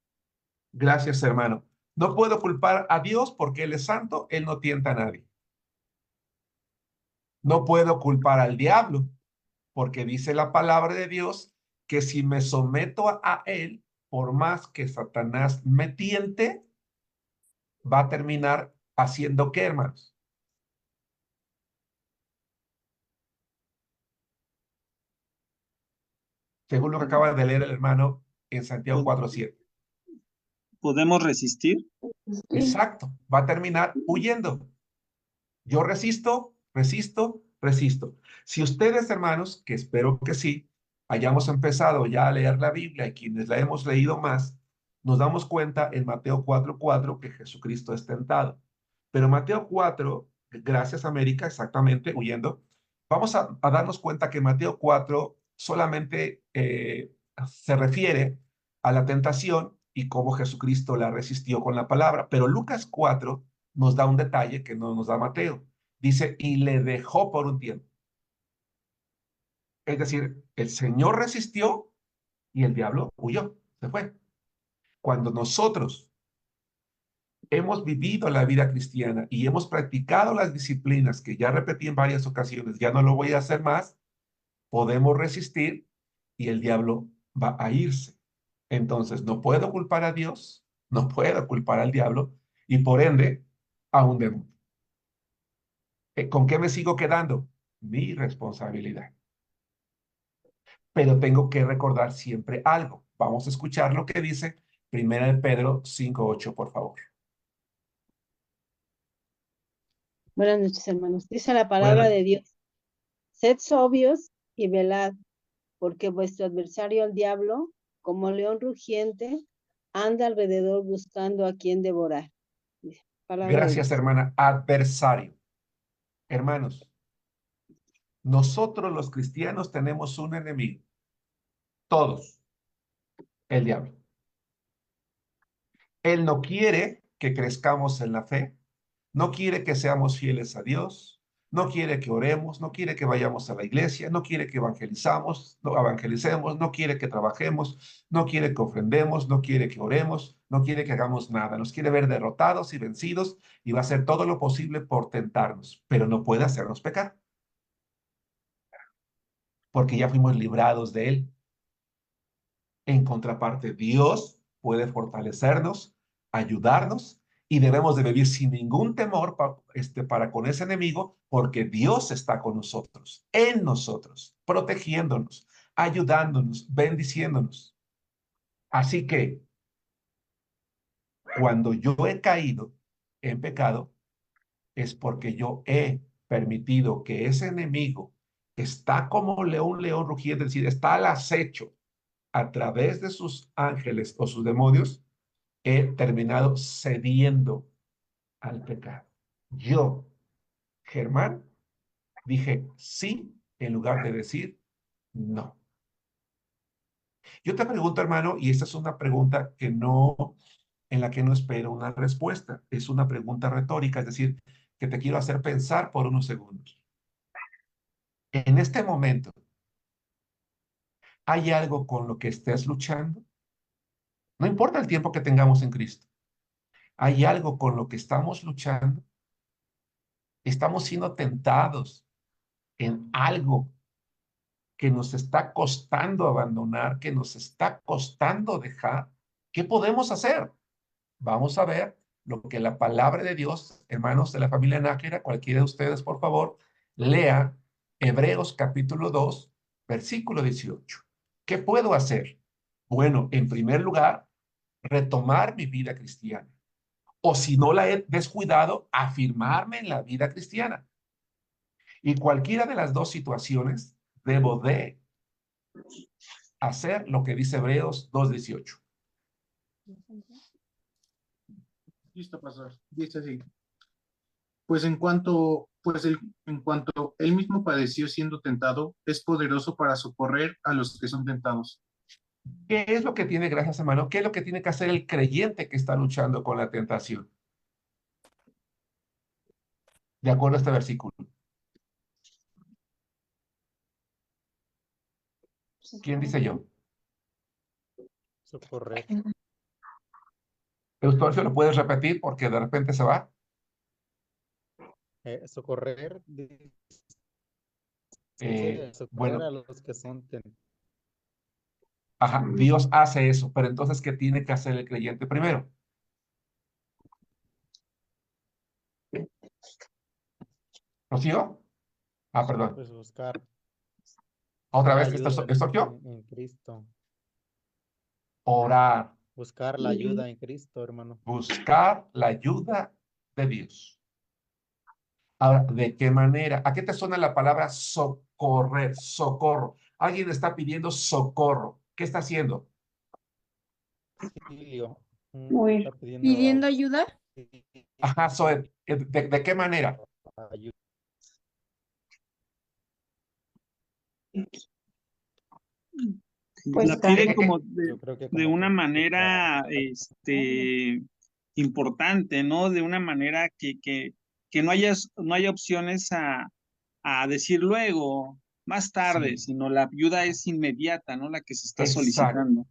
Gracias, hermano. No puedo culpar a Dios porque Él es santo, Él no tienta a nadie. No puedo culpar al diablo porque dice la palabra de Dios que si me someto a Él, por más que Satanás me tiente, va a terminar haciendo ¿qué, hermanos? Según lo que acaba de leer el hermano en Santiago 4:7. ¿Podemos resistir? Exacto, va a terminar huyendo. Yo resisto, resisto, resisto. Si ustedes, hermanos, que espero que sí, hayamos empezado ya a leer la Biblia y quienes la hemos leído más, nos damos cuenta en Mateo 4:4 que Jesucristo es tentado. Pero Mateo 4, gracias América, exactamente, huyendo, vamos a darnos cuenta que Mateo 4 solamente se refiere a la tentación y cómo Jesucristo la resistió con la palabra. Pero Lucas 4 nos da un detalle que no nos da Mateo. Dice, y le dejó por un tiempo. Es decir, el Señor resistió y el diablo huyó, se fue. Cuando nosotros hemos vivido la vida cristiana y hemos practicado las disciplinas que ya repetí en varias ocasiones, ya no lo voy a hacer más, podemos resistir y el diablo va a irse. Entonces, no puedo culpar a Dios, no puedo culpar al diablo y por ende a un demonio. ¿Con qué me sigo quedando? Mi responsabilidad. Pero tengo que recordar siempre algo. Vamos a escuchar lo que dice 1 Pedro 5:8, por favor. Buenas noches, hermanos. Dice la palabra de Dios: sed sobrios y velad, porque vuestro adversario el diablo, como león rugiente, anda alrededor buscando a quien devorar. Palabra de Gracias, Dios. hermana. Adversario. Hermanos, nosotros los cristianos tenemos un enemigo. Todos. El diablo. Él no quiere que crezcamos en la fe, no quiere que seamos fieles a Dios, no quiere que oremos, no quiere que vayamos a la iglesia, no quiere que evangelicemos, no quiere que trabajemos, no quiere que ofrendemos, no quiere que oremos, no quiere que hagamos nada. Nos quiere ver derrotados y vencidos y va a hacer todo lo posible por tentarnos, pero no puede hacernos pecar, porque ya fuimos librados de él. En contraparte, Dios puede fortalecernos, ayudarnos y debemos de vivir sin ningún temor para con ese enemigo, porque Dios está con nosotros, en nosotros, protegiéndonos, ayudándonos, bendiciéndonos. Así que cuando yo he caído en pecado, es porque yo he permitido que ese enemigo está como un león rugiente, es decir, está al acecho a través de sus ángeles o sus demonios. He terminado cediendo al pecado. Yo, Germán, dije sí en lugar de decir no. Yo te pregunto, hermano, y esta es una pregunta en la que no espero una respuesta. Es una pregunta retórica, es decir, que te quiero hacer pensar por unos segundos. En este momento, ¿hay algo con lo que estés luchando? No importa el tiempo que tengamos en Cristo. ¿Hay algo con lo que estamos luchando? Estamos siendo tentados en algo que nos está costando abandonar, que nos está costando dejar. ¿Qué podemos hacer? Vamos a ver lo que la palabra de Dios, hermanos de la familia Nájera, cualquiera de ustedes, por favor, lea Hebreos capítulo 2, versículo 18. ¿Qué puedo hacer? Bueno, en primer lugar, retomar mi vida cristiana. O si no la he descuidado, afirmarme en la vida cristiana. Y cualquiera de las dos situaciones, debo de hacer lo que dice Hebreos 2:18. Listo, pastor. Dice así. Pues en cuanto él mismo padeció siendo tentado, es poderoso para socorrer a los que son tentados. ¿Qué es lo que tiene, gracias hermano, qué es lo que tiene que hacer el creyente que está luchando con la tentación? De acuerdo a este versículo. ¿Quién dice yo? Socorrer. Eustorcio, ¿lo puedes repetir? Porque de repente se va. Socorrer. Socorrer Bueno, a los que son tentados. ajá, Dios hace eso, pero entonces, ¿qué tiene que hacer el creyente primero? ¿Rocío? Ah, perdón. Pues buscar Otra la vez, ayuda ¿Eustorcio? en Cristo. Orar. Buscar la ayuda en Cristo, hermano. Buscar la ayuda de Dios. Ahora, ¿de qué manera? ¿A qué te suena la palabra socorrer? Socorro. Alguien está pidiendo socorro. ¿Qué está haciendo? Auxilio. Muy Está ¿Pidiendo ayuda? Ajá, Zoe. ¿De qué manera? ayuda. Pues La pide como Yo creo que de como una que manera importante, ¿no? De una manera que no haya opciones a decir luego, más tarde, Sí, sino la ayuda es inmediata, ¿no? La que se está exacto, solicitando.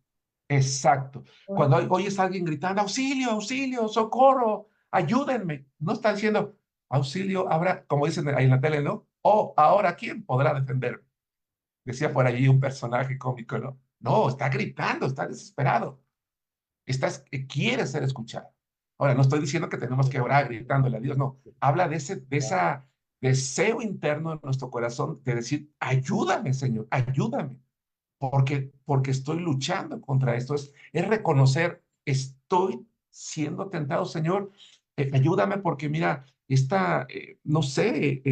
exacto. Cuando oyes a alguien gritando, auxilio, auxilio, socorro, ayúdenme, no está diciendo, auxilio, habrá, como dicen ahí en la tele, ¿no? Oh, ahora, ¿quién podrá defenderme? Decía por allí un personaje cómico, ¿no? No, está gritando, está desesperado. Quiere ser escuchado. Ahora, no estoy diciendo que tenemos que orar gritándole a Dios, no. Habla de esa deseo interno en nuestro corazón de decir, ayúdame, Señor, ayúdame, porque estoy luchando contra esto. Es reconocer, estoy siendo tentado, Señor, ayúdame porque mira, no sé,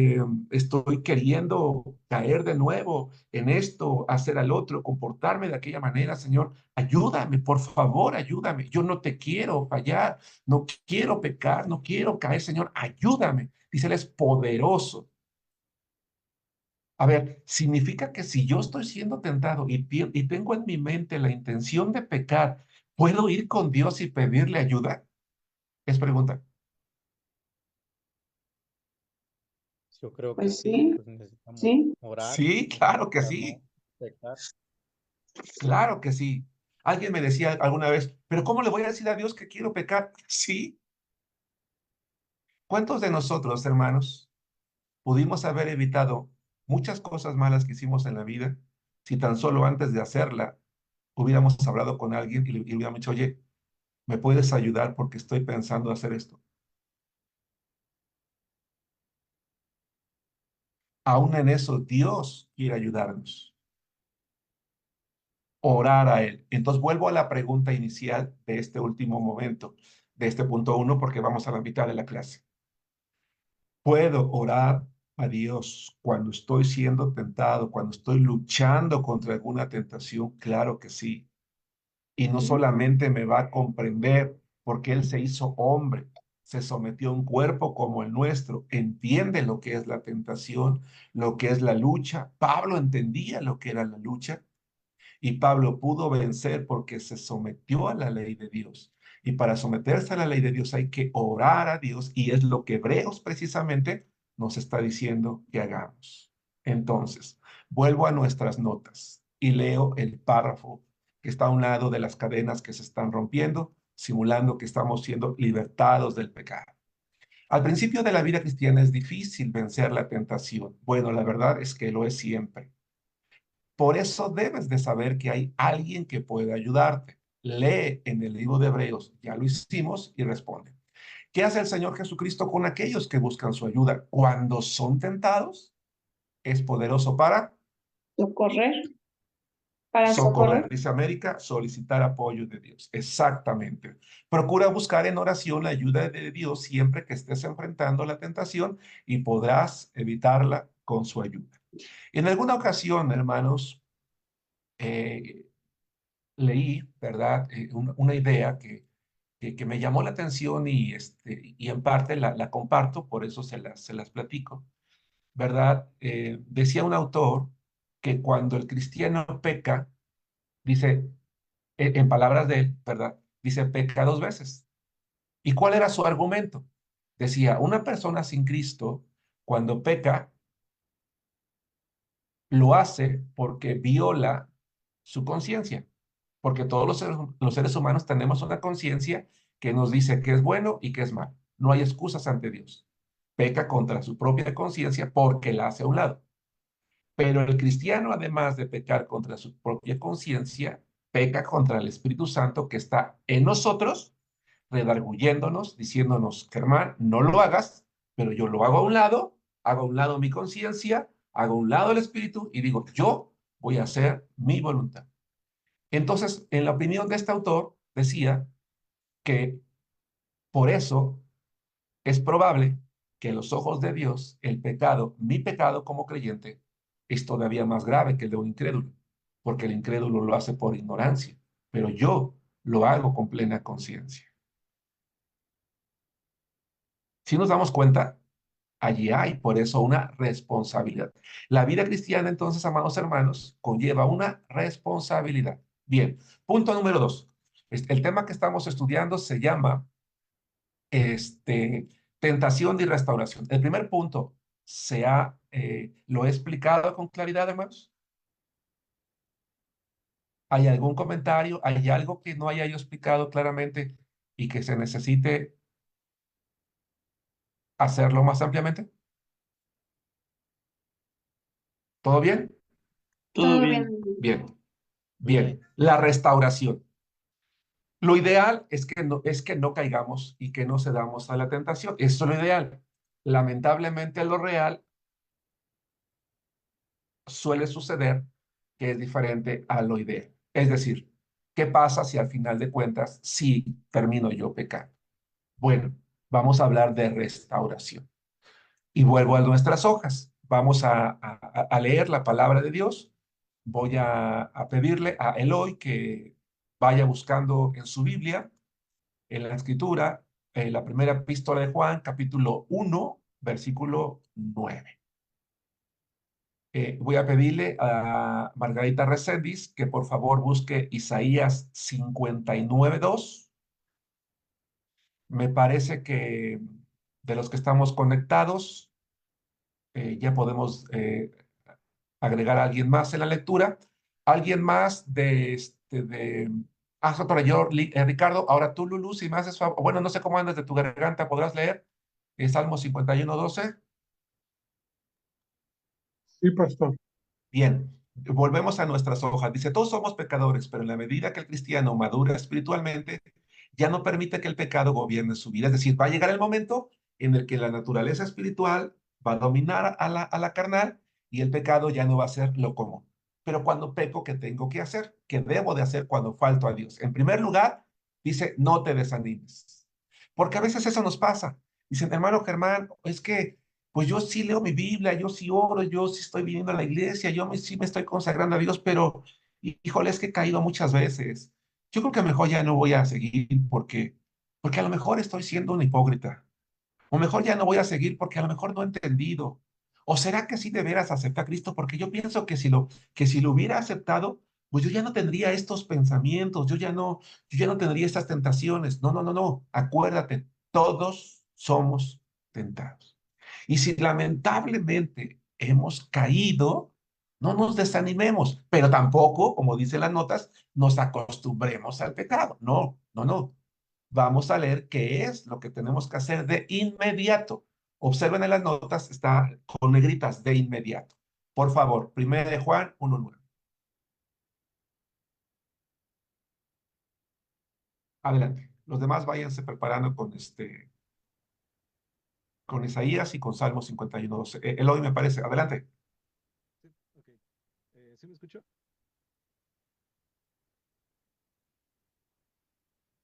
estoy queriendo caer de nuevo en esto, hacer al otro, comportarme de aquella manera, Señor. Ayúdame, por favor, ayúdame. Yo no te quiero fallar, no quiero pecar, no quiero caer, Señor. Ayúdame. Dice, Él es poderoso. A ver, significa que si yo estoy siendo tentado y tengo en mi mente la intención de pecar, ¿Puedo ir con Dios y pedirle ayuda? Es pregunta. Yo creo que Pues sí, sí, pues necesitamos sí. orar Sí, claro que para sí. no pecar. Claro que sí. Alguien me decía alguna vez, pero ¿cómo le voy a decir a Dios que quiero pecar? Sí. ¿Cuántos de nosotros, hermanos, pudimos haber evitado muchas cosas malas que hicimos en la vida si tan solo antes de hacerla hubiéramos hablado con alguien y le hubiéramos dicho, oye, ¿me puedes ayudar porque estoy pensando hacer esto? Aún en eso, Dios quiere ayudarnos. Orar a Él. Entonces vuelvo a la pregunta inicial de este último momento, de este punto 1, porque vamos a la mitad de la clase. ¿Puedo orar a Dios cuando estoy siendo tentado, cuando estoy luchando contra alguna tentación? Claro que sí. Y no solamente me va a comprender porque Él se hizo hombre, se sometió a un cuerpo como el nuestro, entiende lo que es la tentación, lo que es la lucha. Pablo entendía lo que era la lucha. Y Pablo pudo vencer porque se sometió a la ley de Dios. Y para someterse a la ley de Dios hay que orar a Dios y es lo que Hebreos precisamente nos está diciendo que hagamos. Entonces, vuelvo a nuestras notas y leo el párrafo que está a un lado de las cadenas que se están rompiendo, simulando que estamos siendo libertados del pecado. Al principio de la vida cristiana es difícil vencer la tentación. Bueno, la verdad es que lo es siempre. Por eso debes de saber que hay alguien que puede ayudarte. Lee en el libro de Hebreos, ya lo hicimos, y responde. ¿Qué hace el Señor Jesucristo con aquellos que buscan su ayuda? Cuando son tentados, es poderoso para Socorrer, para socorrer. socorrer. Dice América, solicitar apoyo de Dios. Exactamente. Procura buscar en oración la ayuda de Dios siempre que estés enfrentando la tentación y podrás evitarla con su ayuda. En alguna ocasión, hermanos, leí, ¿verdad? Una idea que me llamó la atención y en parte la comparto, por eso se las platico, ¿verdad? Decía un autor que cuando el cristiano peca, dice, en palabras de él, ¿verdad? Dice, peca dos veces. ¿Y cuál era su argumento? Decía, una persona sin Cristo, cuando peca, lo hace porque viola su conciencia, porque todos los seres humanos tenemos una conciencia que nos dice qué es bueno y qué es malo. No hay excusas ante Dios. Peca contra su propia conciencia porque la hace a un lado. Pero el cristiano, además de pecar contra su propia conciencia, peca contra el Espíritu Santo que está en nosotros, redarguyéndonos, diciéndonos, Germán, no lo hagas, pero yo lo hago a un lado mi conciencia, hago a un lado el Espíritu y digo, yo voy a hacer mi voluntad. Entonces, en la opinión de este autor, decía que por eso es probable que a los ojos de Dios el pecado, mi pecado como creyente, es todavía más grave que el de un incrédulo, porque el incrédulo lo hace por ignorancia, pero yo lo hago con plena conciencia. Si nos damos cuenta, allí hay por eso una responsabilidad. La vida cristiana, entonces, amados hermanos, conlleva una responsabilidad. Bien, punto número 2. El tema que estamos estudiando se llama tentación y restauración. El primer punto lo he explicado con claridad, hermanos. ¿Hay algún comentario? ¿Hay algo que no haya yo explicado claramente y que se necesite hacerlo más ampliamente? ¿Todo bien? Todo Todo bien. bien. Bien, Bien. bien. La restauración. Lo ideal es que no caigamos y que no cedamos a la tentación. Eso es lo ideal. Lamentablemente, lo real suele suceder que es diferente a lo ideal. Es decir, ¿qué pasa si al final de cuentas sí termino yo pecando? Bueno, vamos a hablar de restauración. Y vuelvo a nuestras hojas. Vamos a leer la palabra de Dios. Voy a pedirle a Eloy que vaya buscando en su Biblia, en la escritura, la primera epístola de Juan, capítulo 1, versículo 9. Voy a pedirle a Margarita Reséndiz que por favor busque Isaías 59:2. Me parece que de los que estamos conectados, ya podemos agregar a alguien más en la lectura. Alguien más para yo, Ricardo, ahora tú, Lulu, si me haces favor, bueno, no sé cómo andas de tu garganta, ¿podrás leer Salmo 51:12? Sí, pastor. Bien, volvemos a nuestras hojas. Dice, todos somos pecadores, pero en la medida que el cristiano madura espiritualmente, ya no permite que el pecado gobierne su vida. Es decir, va a llegar el momento en el que la naturaleza espiritual va a dominar a la carnal y el pecado ya no va a ser lo común. Pero cuando peco, ¿qué tengo que hacer? ¿Qué debo de hacer cuando falto a Dios? En primer lugar, dice, no te desanimes. Porque a veces eso nos pasa. Dicen, hermano Germán, es que pues yo sí leo mi Biblia, yo sí oro, yo sí estoy viniendo a la iglesia, sí me estoy consagrando a Dios, pero híjole, es que he caído muchas veces. Yo creo que mejor ya no voy a seguir porque a lo mejor estoy siendo un hipócrita. O mejor ya no voy a seguir porque a lo mejor no he entendido. ¿O será que sí de veras acepta a Cristo? Porque yo pienso que si lo hubiera aceptado, pues yo ya no tendría estos pensamientos, yo ya no tendría estas tentaciones. No, no, no, no. Acuérdate, todos somos tentados. Y si lamentablemente hemos caído, no nos desanimemos, pero tampoco, como dicen las notas, nos acostumbremos al pecado. No, no, no. Vamos a leer qué es lo que tenemos que hacer de inmediato. Observen en las notas, está con negritas de inmediato. Por favor, 1 Juan 1:9. Adelante. Los demás váyanse preparando con Isaías y con Salmo 51:12. Eloy, me parece. Adelante. Sí, ok. ¿Sí me escucho?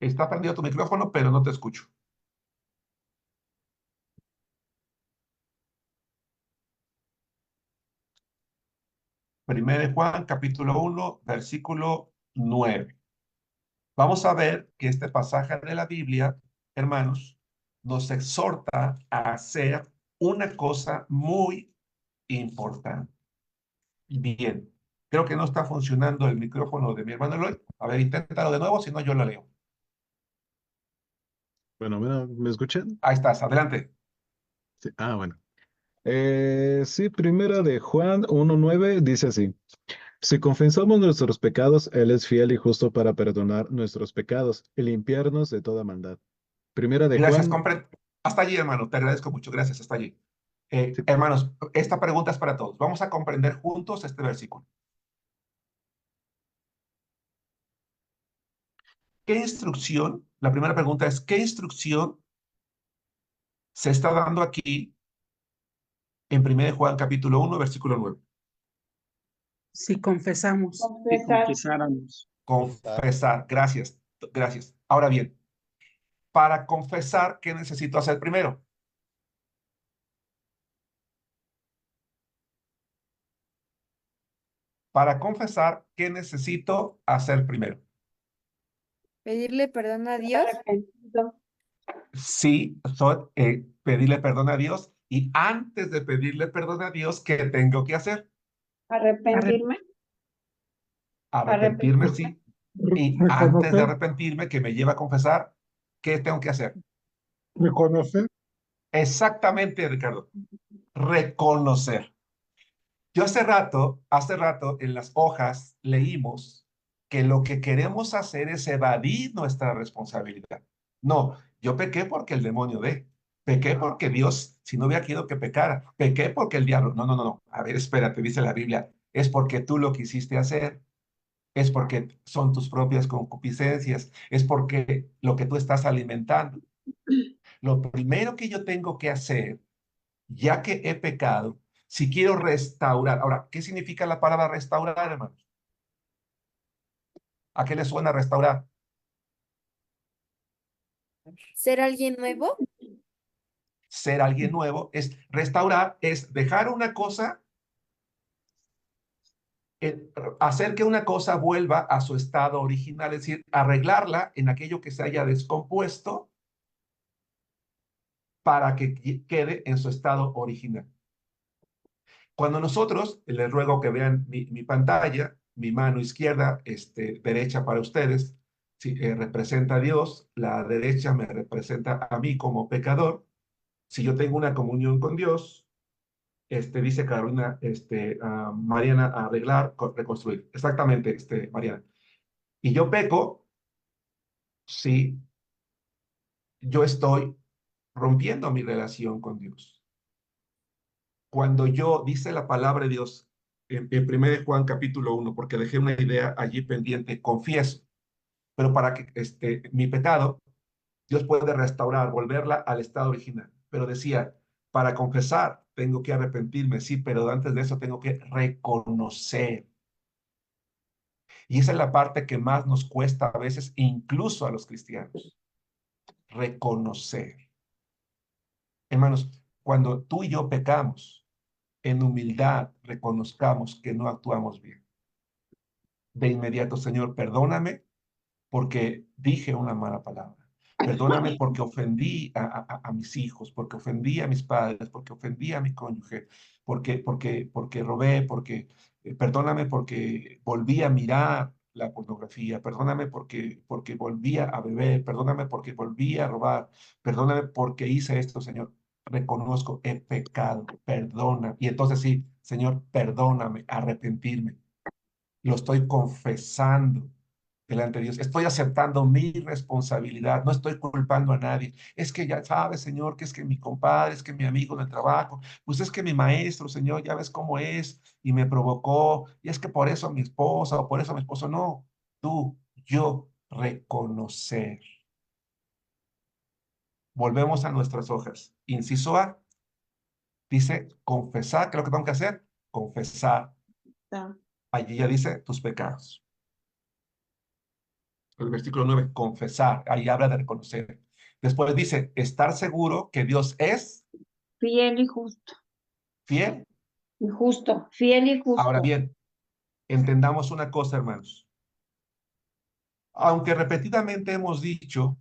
Está prendido tu micrófono, pero no te escucho. Primero Juan, capítulo 1, versículo 9. Vamos a ver que este pasaje de la Biblia, hermanos, nos exhorta a hacer una cosa muy importante. Bien, creo que no está funcionando el micrófono de mi hermano Eloy. A ver, inténtalo de nuevo, si no yo lo leo. Bueno, mira, ¿me escuchan? Ahí estás, adelante. Sí. Ah, bueno. Sí, primera de Juan 1:9 dice así. Si confesamos nuestros pecados, Él es fiel y justo para perdonar nuestros pecados y limpiarnos de toda maldad. Primera de Gracias, Juan. hasta allí, hermano, te agradezco mucho, gracias, hasta allí. Sí, Hermanos, esta pregunta es para todos. Vamos a comprender juntos este versículo. ¿Qué instrucción? La primera pregunta es, ¿qué instrucción se está dando aquí en 1 Juan capítulo 1, versículo 9? Si confesamos. Que Confesar. confesáramos. Confesar, gracias, gracias. Ahora bien, para confesar, ¿qué necesito hacer primero? Para confesar, ¿qué necesito hacer primero? Pedirle perdón a Dios. Arrepentido. Sí, pedirle perdón a Dios. Y antes de pedirle perdón a Dios, ¿qué tengo que hacer? Arrepentirme. Arrepentirme, sí. Y antes de Reconocer, arrepentirme, que me lleva a confesar, ¿qué tengo que hacer? reconocer, Exactamente, Ricardo. Reconocer. Yo hace rato en las hojas leímos que lo que queremos hacer es evadir nuestra responsabilidad. No, yo pequé porque el demonio ve. Pequé porque Dios, si no hubiera querido que pecara, pequé porque el diablo. No, no, no, no. A ver, espérate, dice la Biblia. Es porque tú lo quisiste hacer. Es porque son tus propias concupiscencias. Es porque lo que tú estás alimentando. Lo primero que yo tengo que hacer, ya que he pecado, si quiero restaurar. Ahora, ¿qué significa la palabra restaurar, hermanos? ¿A qué le suena restaurar? ¿Ser alguien nuevo? Ser alguien nuevo es restaurar, es dejar una cosa, hacer que una cosa vuelva a su estado original, es decir, arreglarla en aquello que se haya descompuesto para que quede en su estado original. Cuando nosotros, les ruego que vean mi pantalla, mi mano izquierda, derecha para ustedes, sí, representa a Dios, la derecha me representa a mí como pecador. Si yo tengo una comunión con Dios, dice Carolina, Mariana, arreglar, reconstruir. Exactamente, Mariana. Y yo peco, sí, yo estoy rompiendo mi relación con Dios. Cuando yo, dice la palabra de Dios en 1 Juan capítulo 1, porque dejé una idea allí pendiente, confieso, pero para que mi pecado, Dios puede restaurar, volverla al estado original. Pero decía, para confesar, tengo que arrepentirme, sí, pero antes de eso tengo que reconocer. Y esa es la parte que más nos cuesta a veces, incluso a los cristianos, reconocer. Hermanos, cuando tú y yo pecamos, en humildad reconozcamos que no actuamos bien. De inmediato, Señor, perdóname porque dije una mala palabra. Perdóname porque ofendí a mis hijos, porque ofendí a mis padres, porque ofendí a mi cónyuge, porque robé, perdóname porque volví a mirar la pornografía, perdóname porque volví a beber, perdóname porque volví a robar, perdóname porque hice esto, Señor. Reconozco, he pecado, perdona. Y entonces sí, Señor, perdóname, arrepentirme. Lo estoy confesando delante de Dios. Estoy aceptando mi responsabilidad. No estoy culpando a nadie. Es que ya sabes, Señor, que es que mi compadre, es que mi amigo del trabajo, pues es que mi maestro, Señor, ya ves cómo es y me provocó. Y es que por eso mi esposa o por eso mi esposo. No, tú, yo, reconocer. Volvemos a nuestras hojas. Inciso A dice confesar. ¿Qué es lo que tengo que hacer? Confesar. Allí ya dice tus pecados. El versículo 9, confesar, ahí habla de reconocer. Después dice, estar seguro que Dios es fiel y justo. fiel. Y justo, fiel y justo. Ahora bien, entendamos una cosa, hermanos. Aunque repetidamente hemos dicho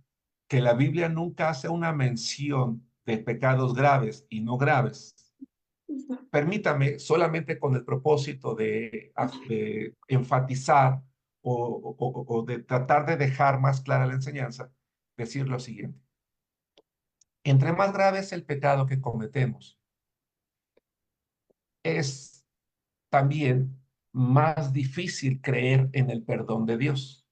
que la Biblia nunca hace una mención de pecados graves y no graves, permítame, solamente con el propósito de enfatizar o de tratar de dejar más clara la enseñanza, decir lo siguiente. Entre más grave es el pecado que cometemos, es también más difícil creer en el perdón de Dios.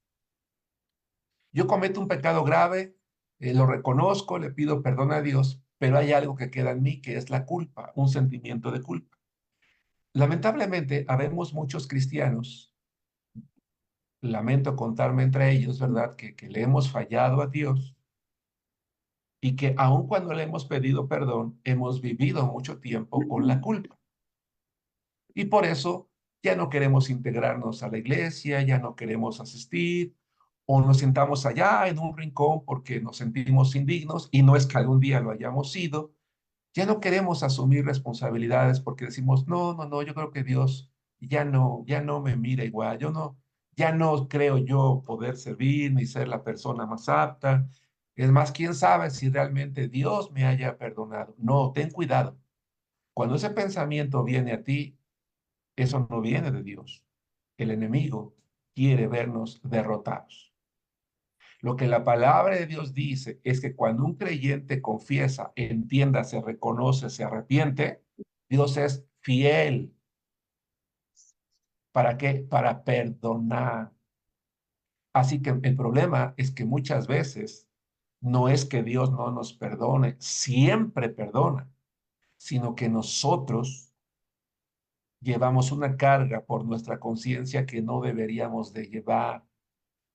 Yo cometo un pecado grave, lo reconozco, le pido perdón a Dios, pero hay algo que queda en mí, que es la culpa, un sentimiento de culpa. Lamentablemente, habemos muchos cristianos, lamento contarme entre ellos, ¿verdad?, que le hemos fallado a Dios y que aun cuando le hemos pedido perdón, hemos vivido mucho tiempo con la culpa. Y por eso ya no queremos integrarnos a la iglesia, ya no queremos asistir, o nos sentamos allá en un rincón porque nos sentimos indignos, y no es que algún día lo hayamos sido. Ya no queremos asumir responsabilidades porque decimos, no, no, no, yo creo que Dios ya no me mira igual, ya no creo yo poder servir ni ser la persona más apta. Es más, quién sabe si realmente Dios me haya perdonado. No, ten cuidado. Cuando ese pensamiento viene a ti, eso no viene de Dios. El enemigo quiere vernos derrotados. Lo que la palabra de Dios dice es que cuando un creyente confiesa, entienda, se reconoce, se arrepiente, Dios es fiel. ¿Para qué? Para perdonar. Así que el problema es que muchas veces no es que Dios no nos perdone, siempre perdona, sino que nosotros llevamos una carga por nuestra conciencia que no deberíamos de llevar.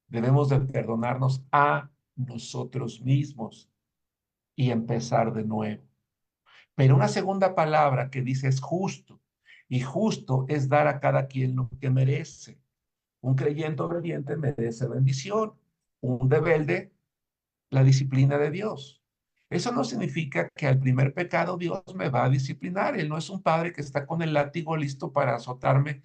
Debemos de perdonarnos a nosotros mismos y empezar de nuevo. Pero una segunda palabra que dice es justo, y justo es dar a cada quien lo que merece. Un creyente obediente merece bendición, un rebelde la disciplina de Dios. Eso no significa que al primer pecado Dios me va a disciplinar. Él no es un padre que está con el látigo listo para azotarme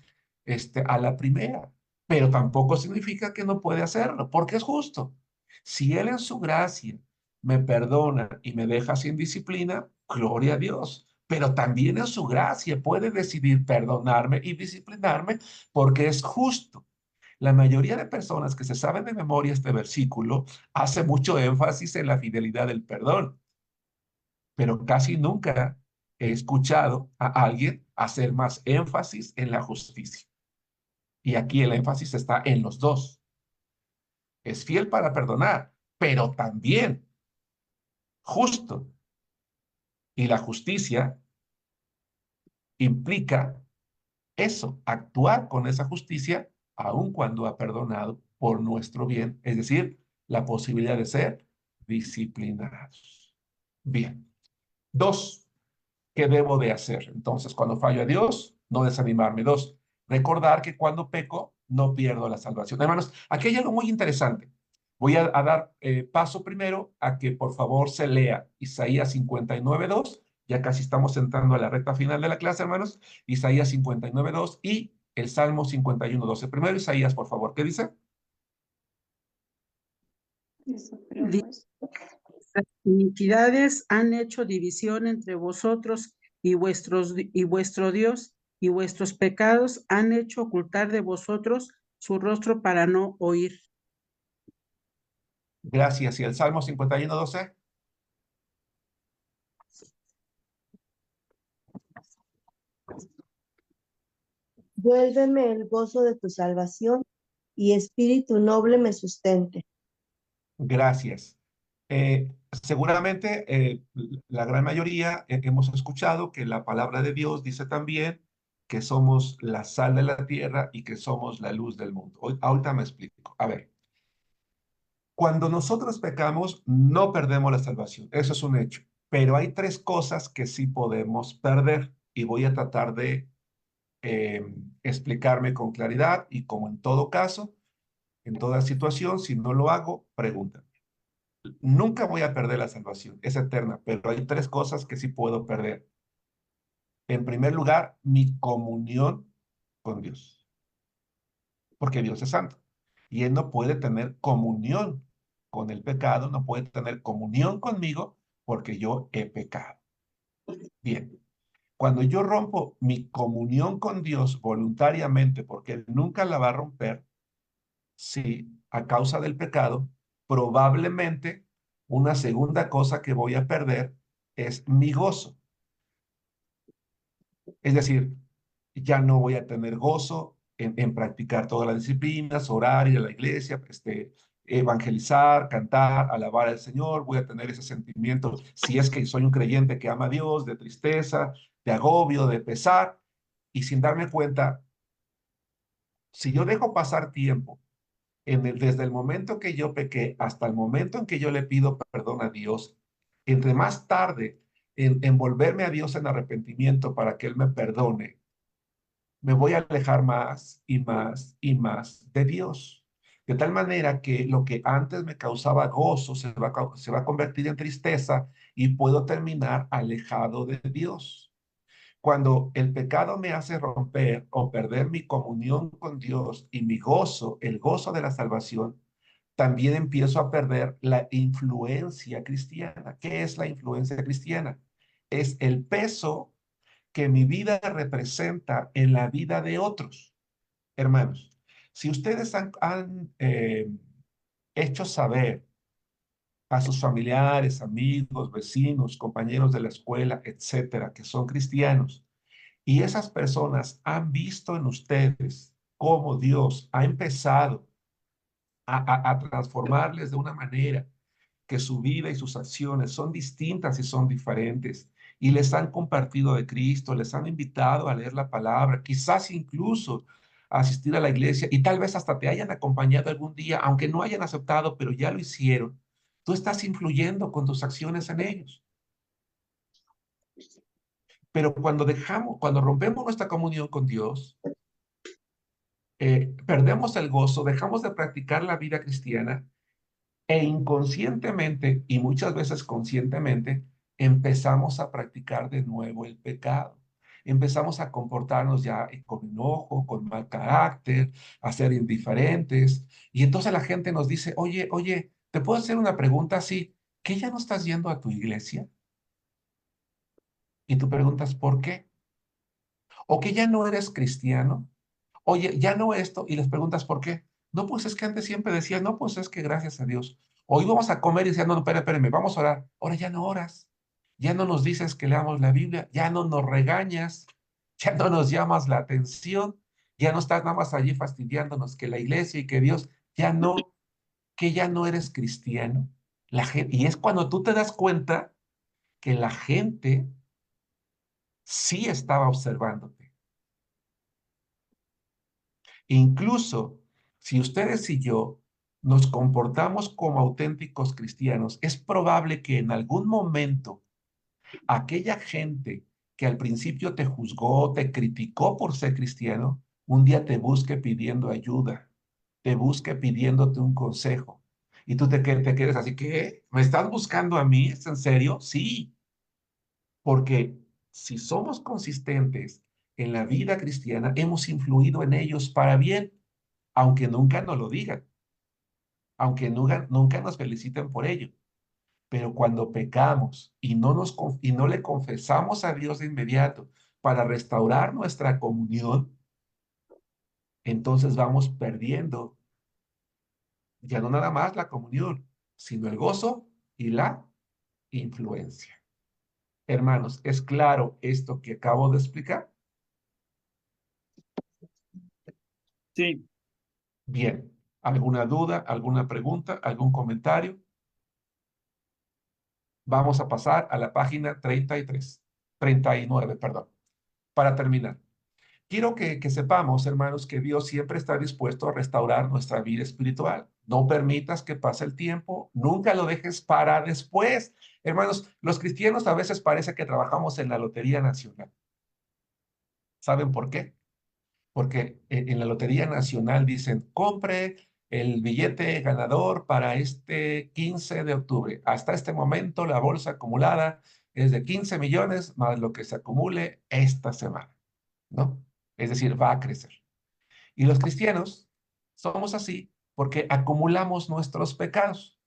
a la primera, pero tampoco significa que no puede hacerlo, porque es justo. Si Él en su gracia me perdona y me deja sin disciplina, gloria a Dios. pero también en su gracia puede decidir perdonarme y disciplinarme porque es justo. La mayoría de personas que se saben de memoria este versículo hace mucho énfasis en la fidelidad del perdón, pero casi nunca he escuchado a alguien hacer más énfasis en la justicia. Y aquí el énfasis está en los dos. Es fiel para perdonar, pero también justo. Y la justicia implica eso, actuar con esa justicia, aun cuando ha perdonado por nuestro bien, es decir, la posibilidad de ser disciplinados. Bien. 2, ¿qué debo de hacer? Entonces, cuando fallo a Dios, no desanimarme. 2, recordar que cuando peco, no pierdo la salvación. Hermanos, aquí hay algo muy interesante. Voy a dar paso primero a que por favor se lea Isaías 59:2. Ya casi estamos entrando a la recta final de la clase, hermanos. Isaías 59:2 y el Salmo 51:12. Primero Isaías, por favor, ¿qué dice? Las iniquidades han hecho división entre vosotros y vuestro Dios, y vuestros pecados han hecho ocultar de vosotros su rostro para no oír. Gracias. ¿Y el Salmo 51:12? Vuélveme el gozo de tu salvación, y espíritu noble me sustente. Gracias. Seguramente la gran mayoría hemos escuchado que la palabra de Dios dice también que somos la sal de la tierra y que somos la luz del mundo. Ahorita me explico. A ver, cuando nosotros pecamos no perdemos la salvación, eso es un hecho, pero hay 3 cosas que sí podemos perder y voy a tratar de explicarme con claridad y como en todo caso, en toda situación, si no lo hago, pregúntame. Nunca voy a perder la salvación, es eterna, pero hay 3 cosas que sí puedo perder. En primer lugar, mi comunión con Dios, porque Dios es santo y Él no puede tener comunión con el pecado, no puede tener comunión conmigo porque yo he pecado. Bien, cuando yo rompo mi comunión con Dios voluntariamente, porque Él nunca la va a romper, sí, a causa del pecado, probablemente una segunda cosa que voy a perder es mi gozo. Es decir, ya no voy a tener gozo en practicar todas las disciplinas, orar, ir a la iglesia, evangelizar, cantar, alabar al Señor. Voy a tener ese sentimiento, si es que soy un creyente que ama a Dios, de tristeza, de agobio, de pesar. Y sin darme cuenta, si yo dejo pasar tiempo desde el momento que yo pequé hasta el momento en que yo le pido perdón a Dios, entre más tarde en volverme a Dios en arrepentimiento para que Él me perdone, me voy a alejar más y más y más de Dios. De tal manera que lo que antes me causaba gozo se va a convertir en tristeza y puedo terminar alejado de Dios. Cuando el pecado me hace romper o perder mi comunión con Dios y mi gozo, el gozo de la salvación, también empiezo a perder la influencia cristiana. ¿Qué es la influencia cristiana? Es el peso que mi vida representa en la vida de otros. Hermanos, si ustedes han hecho saber a sus familiares, amigos, vecinos, compañeros de la escuela, etcétera, que son cristianos, y esas personas han visto en ustedes cómo Dios ha empezado a transformarles de una manera que su vida y sus acciones son distintas y son diferentes, y les han compartido de Cristo, les han invitado a leer la palabra, quizás incluso a asistir a la iglesia, y tal vez hasta te hayan acompañado algún día, aunque no hayan aceptado, pero ya lo hicieron. Tú estás influyendo con tus acciones en ellos. Pero cuando rompemos nuestra comunión con Dios, perdemos el gozo, dejamos de practicar la vida cristiana e inconscientemente y muchas veces conscientemente empezamos a practicar de nuevo el pecado. Empezamos a comportarnos ya con enojo, con mal carácter, a ser indiferentes. Y entonces la gente nos dice, oye, ¿te puedo hacer una pregunta así? ¿Qué ya no estás yendo a tu iglesia? Y tú preguntas, ¿por qué? O que ya no eres cristiano. Oye, ya no esto. Y les preguntas, ¿por qué? No, pues es que antes siempre decías, no, pues es que gracias a Dios. Hoy vamos a comer y decían, no, no, espérame, vamos a orar. Ahora ya no oras. Ya no nos dices que leamos la Biblia. Ya no nos regañas. Ya no nos llamas la atención. Ya no estás nada más allí fastidiándonos que la iglesia y que Dios. Ya no, que ya no eres cristiano. La gente, y es cuando tú te das cuenta que la gente sí estaba observándote. Incluso si ustedes y yo nos comportamos como auténticos cristianos, es probable que en algún momento aquella gente que al principio te juzgó, te criticó por ser cristiano, un día te busque pidiendo ayuda, te busque pidiéndote un consejo. Y tú te quedes así, ¿qué? ¿Me estás buscando a mí? ¿Es en serio? Sí, porque si somos consistentes en la vida cristiana, hemos influido en ellos para bien, aunque nunca nos lo digan, aunque nunca nos feliciten por ello. Pero cuando pecamos y no le confesamos a Dios de inmediato para restaurar nuestra comunión, entonces vamos perdiendo ya no nada más la comunión, sino el gozo y la influencia. Hermanos, ¿es claro esto que acabo de explicar? Sí. Bien. ¿Alguna duda, alguna pregunta, algún comentario? Vamos a pasar a la página 39, perdón. Para terminar, quiero que sepamos, hermanos, que Dios siempre está dispuesto a restaurar nuestra vida espiritual. No permitas que pase el tiempo, nunca lo dejes para después. Hermanos, los cristianos a veces parece que trabajamos en la Lotería Nacional. ¿Saben por qué? Porque en la Lotería Nacional dicen, compre el billete ganador para este 15 de octubre. Hasta este momento la bolsa acumulada es de 15 millones más lo que se acumule esta semana, ¿no? Es decir, va a crecer. Y los cristianos somos así porque acumulamos nuestros pecados.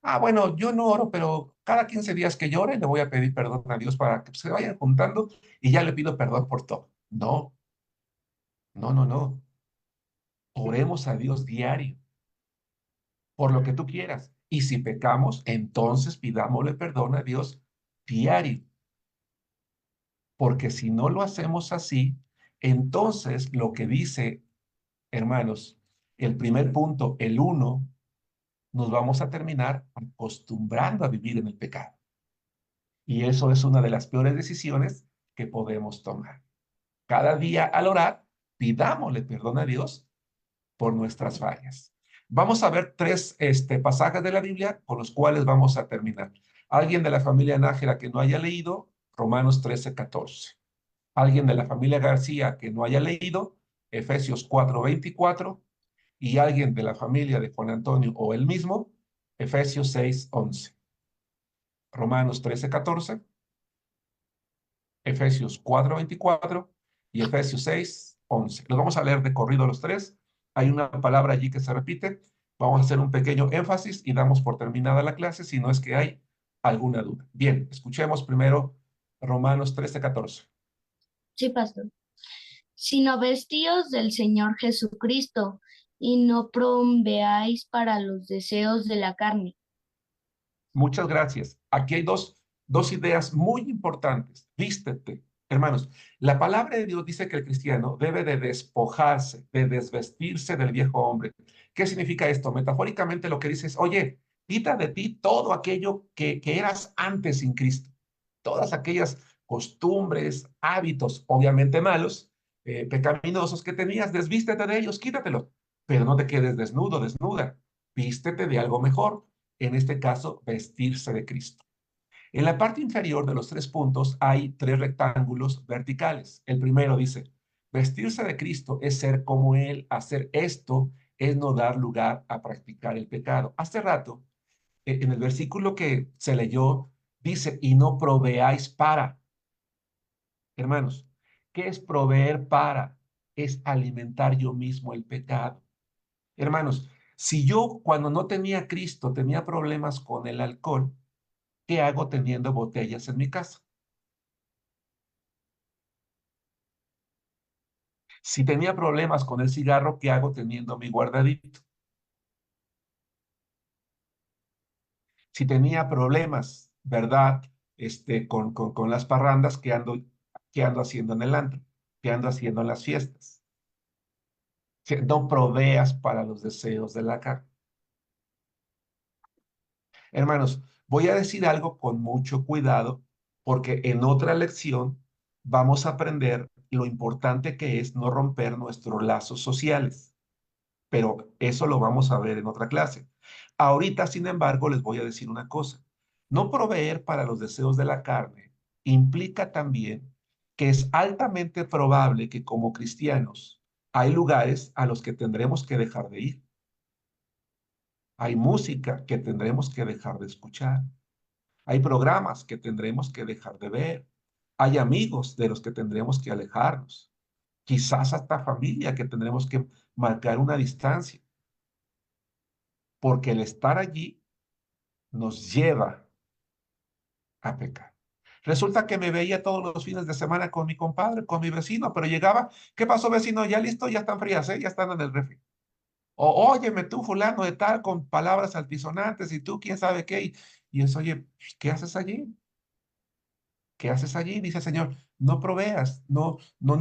Ah, bueno, yo no oro, pero cada 15 días que llore le voy a pedir perdón a Dios para que se vayan juntando y ya le pido perdón por todo. No, no, no, no. Oremos a Dios diario, por lo que tú quieras. Y si pecamos, entonces pidámosle perdón a Dios diario. Porque si no lo hacemos así, entonces lo que dice, hermanos, el primer punto, el uno, nos vamos a terminar acostumbrando a vivir en el pecado. Y eso es una de las peores decisiones que podemos tomar. Cada día al orar, pidámosle perdón a Dios por nuestras fallas. Vamos a ver tres pasajes de la Biblia con los cuales vamos a terminar. Alguien de la familia Nájera que no haya leído, Romanos 13:14. Alguien de la familia García que no haya leído, Efesios 4:24. Y alguien de la familia de Juan Antonio o él mismo, Efesios 6:11. Romanos 13:14, Efesios 4:24 y Efesios 6:11. Los vamos a leer de corrido los tres. Hay una palabra allí que se repite. Vamos a hacer un pequeño énfasis y damos por terminada la clase si no es que hay alguna duda. Bien, escuchemos primero Romanos 13:14. Sí, pastor. Sino vestíos del Señor Jesucristo y no proveáis para los deseos de la carne. Muchas gracias. Aquí hay dos ideas muy importantes. Vístete. Hermanos, la palabra de Dios dice que el cristiano debe de despojarse, de desvestirse del viejo hombre. ¿Qué significa esto? Metafóricamente lo que dice es, oye, quita de ti todo aquello que eras antes sin Cristo. Todas aquellas costumbres, hábitos, obviamente malos, pecaminosos que tenías, desvístete de ellos, quítatelos. Pero no te quedes desnudo, desnuda. Vístete de algo mejor. En este caso, vestirse de Cristo. En la parte inferior de los tres puntos hay tres rectángulos verticales. El primero dice, vestirse de Cristo es ser como Él, hacer esto es no dar lugar a practicar el pecado. Hace rato, en el versículo que se leyó, dice, y no proveáis para. Hermanos, ¿qué es proveer para? Es alimentar yo mismo el pecado. Hermanos, si yo cuando no tenía a Cristo tenía problemas con el alcohol, ¿qué hago teniendo botellas en mi casa? Si tenía problemas con el cigarro, ¿qué hago teniendo mi guardadito? Si tenía problemas, ¿verdad? Con las parrandas, qué ando haciendo en el antro? ¿Qué ando haciendo en las fiestas? Que no proveas para los deseos de la carne. Hermanos, voy a decir algo con mucho cuidado, porque en otra lección vamos a aprender lo importante que es no romper nuestros lazos sociales, pero eso lo vamos a ver en otra clase. Ahorita, sin embargo, les voy a decir una cosa. No proveer para los deseos de la carne implica también que es altamente probable que como cristianos hay lugares a los que tendremos que dejar de ir. Hay música que tendremos que dejar de escuchar. Hay programas que tendremos que dejar de ver. Hay amigos de los que tendremos que alejarnos. Quizás hasta familia que tendremos que marcar una distancia, porque el estar allí nos lleva a pecar. Resulta que me veía todos los fines de semana con mi compadre, con mi vecino, pero llegaba, ¿qué pasó, vecino? Ya listo, ya están frías, ¿eh? Ya están en el refri. O óyeme tú, fulano de tal, con palabras altisonantes, y tú, quién sabe qué. Y es, oye, ¿qué haces allí? ¿Qué haces allí? Dice el Señor, no proveas, no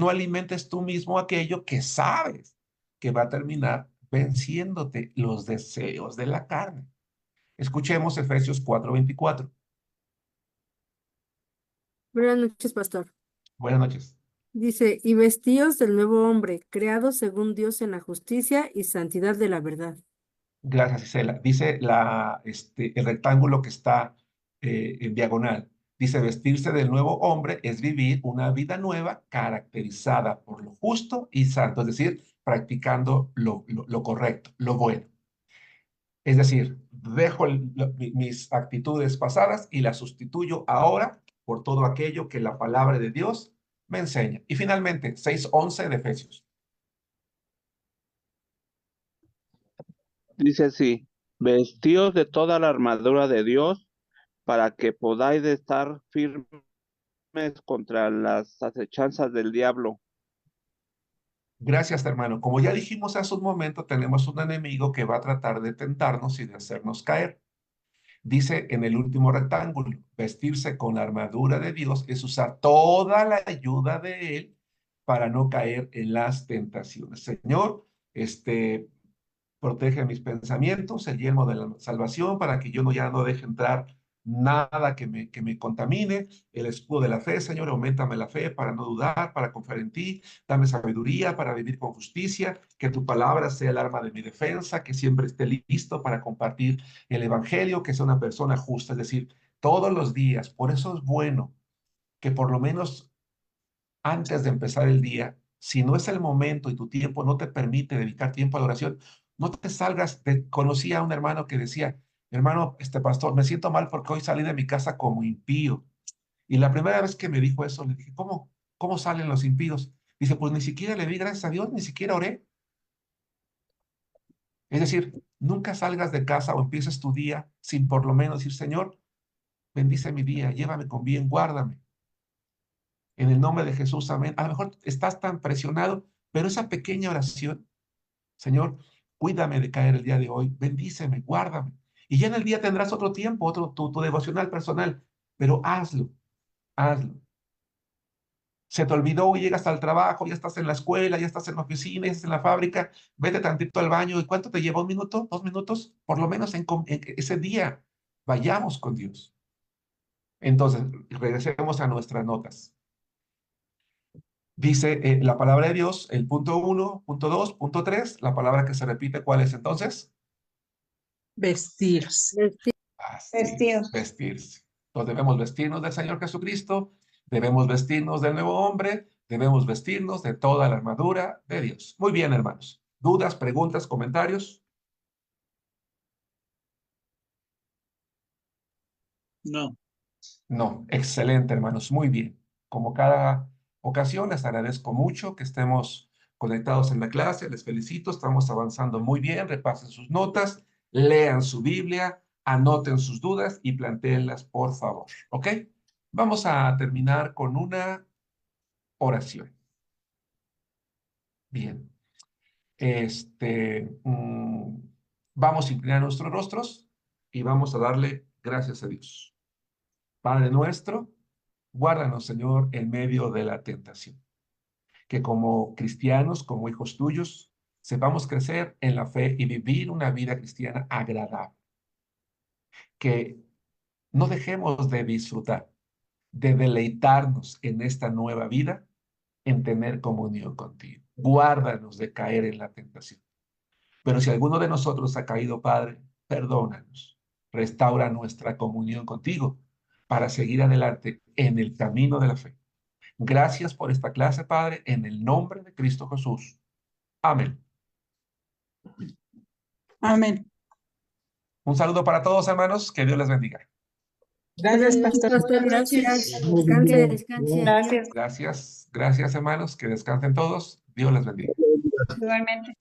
alimentes tú mismo aquello que sabes que va a terminar venciéndote los deseos de la carne. Escuchemos Efesios 4:24. Buenas noches, pastor. Buenas noches. Dice, y vestíos del nuevo hombre, creado según Dios en la justicia y santidad de la verdad. Gracias, Isela. Dice el rectángulo que está en diagonal. Dice, vestirse del nuevo hombre es vivir una vida nueva caracterizada por lo justo y santo, es decir, practicando lo correcto, lo bueno. Es decir, dejo mis actitudes pasadas y las sustituyo ahora por todo aquello que la palabra de Dios me enseña. Y finalmente, 6:11 de Efesios. Dice así, vestíos de toda la armadura de Dios para que podáis estar firmes contra las acechanzas del diablo. Gracias, hermano. Como ya dijimos hace un momento, tenemos un enemigo que va a tratar de tentarnos y de hacernos caer. Dice en el último rectángulo, vestirse con la armadura de Dios es usar toda la ayuda de Él para no caer en las tentaciones. Señor, protege mis pensamientos, el yelmo de la salvación, para que yo ya no deje entrar nada que me contamine. El escudo de la fe, Señor, aumentame la fe para no dudar, para confiar en ti. Dame sabiduría para vivir con justicia, que tu palabra sea el arma de mi defensa, que siempre esté listo para compartir el evangelio, que sea una persona justa, es decir, todos los días. Por eso es bueno que por lo menos antes de empezar el día, si no es el momento y tu tiempo no te permite dedicar tiempo a la oración, no te salgas. Conocí a un hermano que decía, hermano, pastor, me siento mal porque hoy salí de mi casa como impío. Y la primera vez que me dijo eso, le dije, ¿cómo salen los impíos? Dice, pues ni siquiera le di gracias a Dios, ni siquiera oré. Es decir, nunca salgas de casa o empieces tu día sin por lo menos decir, Señor, bendice mi día, llévame con bien, guárdame. En el nombre de Jesús, amén. A lo mejor estás tan presionado, pero esa pequeña oración, Señor, cuídame de caer el día de hoy, bendíceme, guárdame. Y ya en el día tendrás otro tiempo, tu devocional personal, pero hazlo. Se te olvidó y llegas al trabajo, ya estás en la escuela, ya estás en la oficina, ya estás en la fábrica, vete tantito al baño. ¿Y cuánto te lleva? ¿1 minuto? ¿2 minutos? Por lo menos en ese día, vayamos con Dios. Entonces, regresemos a nuestras notas. Dice la palabra de Dios, el punto 1, punto 2, punto 3, la palabra que se repite, ¿cuál es entonces? Vestirse. Vestirse. Entonces debemos vestirnos del Señor Jesucristo, debemos vestirnos del nuevo hombre, debemos vestirnos de toda la armadura de Dios. Muy bien, hermanos. ¿Dudas, preguntas, comentarios? No. No, excelente, hermanos, muy bien. Como cada ocasión, les agradezco mucho que estemos conectados en la clase, les felicito, estamos avanzando muy bien, repasen sus notas, lean su Biblia, anoten sus dudas y plantéenlas, por favor, ¿ok? Vamos a terminar con una oración. Bien. Vamos a inclinar nuestros rostros y vamos a darle gracias a Dios. Padre nuestro, guárdanos, Señor, en medio de la tentación. Que como cristianos, como hijos tuyos, sepamos crecer en la fe y vivir una vida cristiana agradable. Que no dejemos de disfrutar, de deleitarnos en esta nueva vida, en tener comunión contigo. Guárdanos de caer en la tentación. Pero si alguno de nosotros ha caído, Padre, perdónanos. Restaura nuestra comunión contigo para seguir adelante en el camino de la fe. Gracias por esta clase, Padre, en el nombre de Cristo Jesús. Amén. Amén. Un saludo para todos, hermanos. Que Dios les bendiga. Gracias, pastor. Pastor, gracias. Descanse, descanse. Gracias. Gracias, gracias, hermanos. Que descansen todos. Dios les bendiga. Igualmente.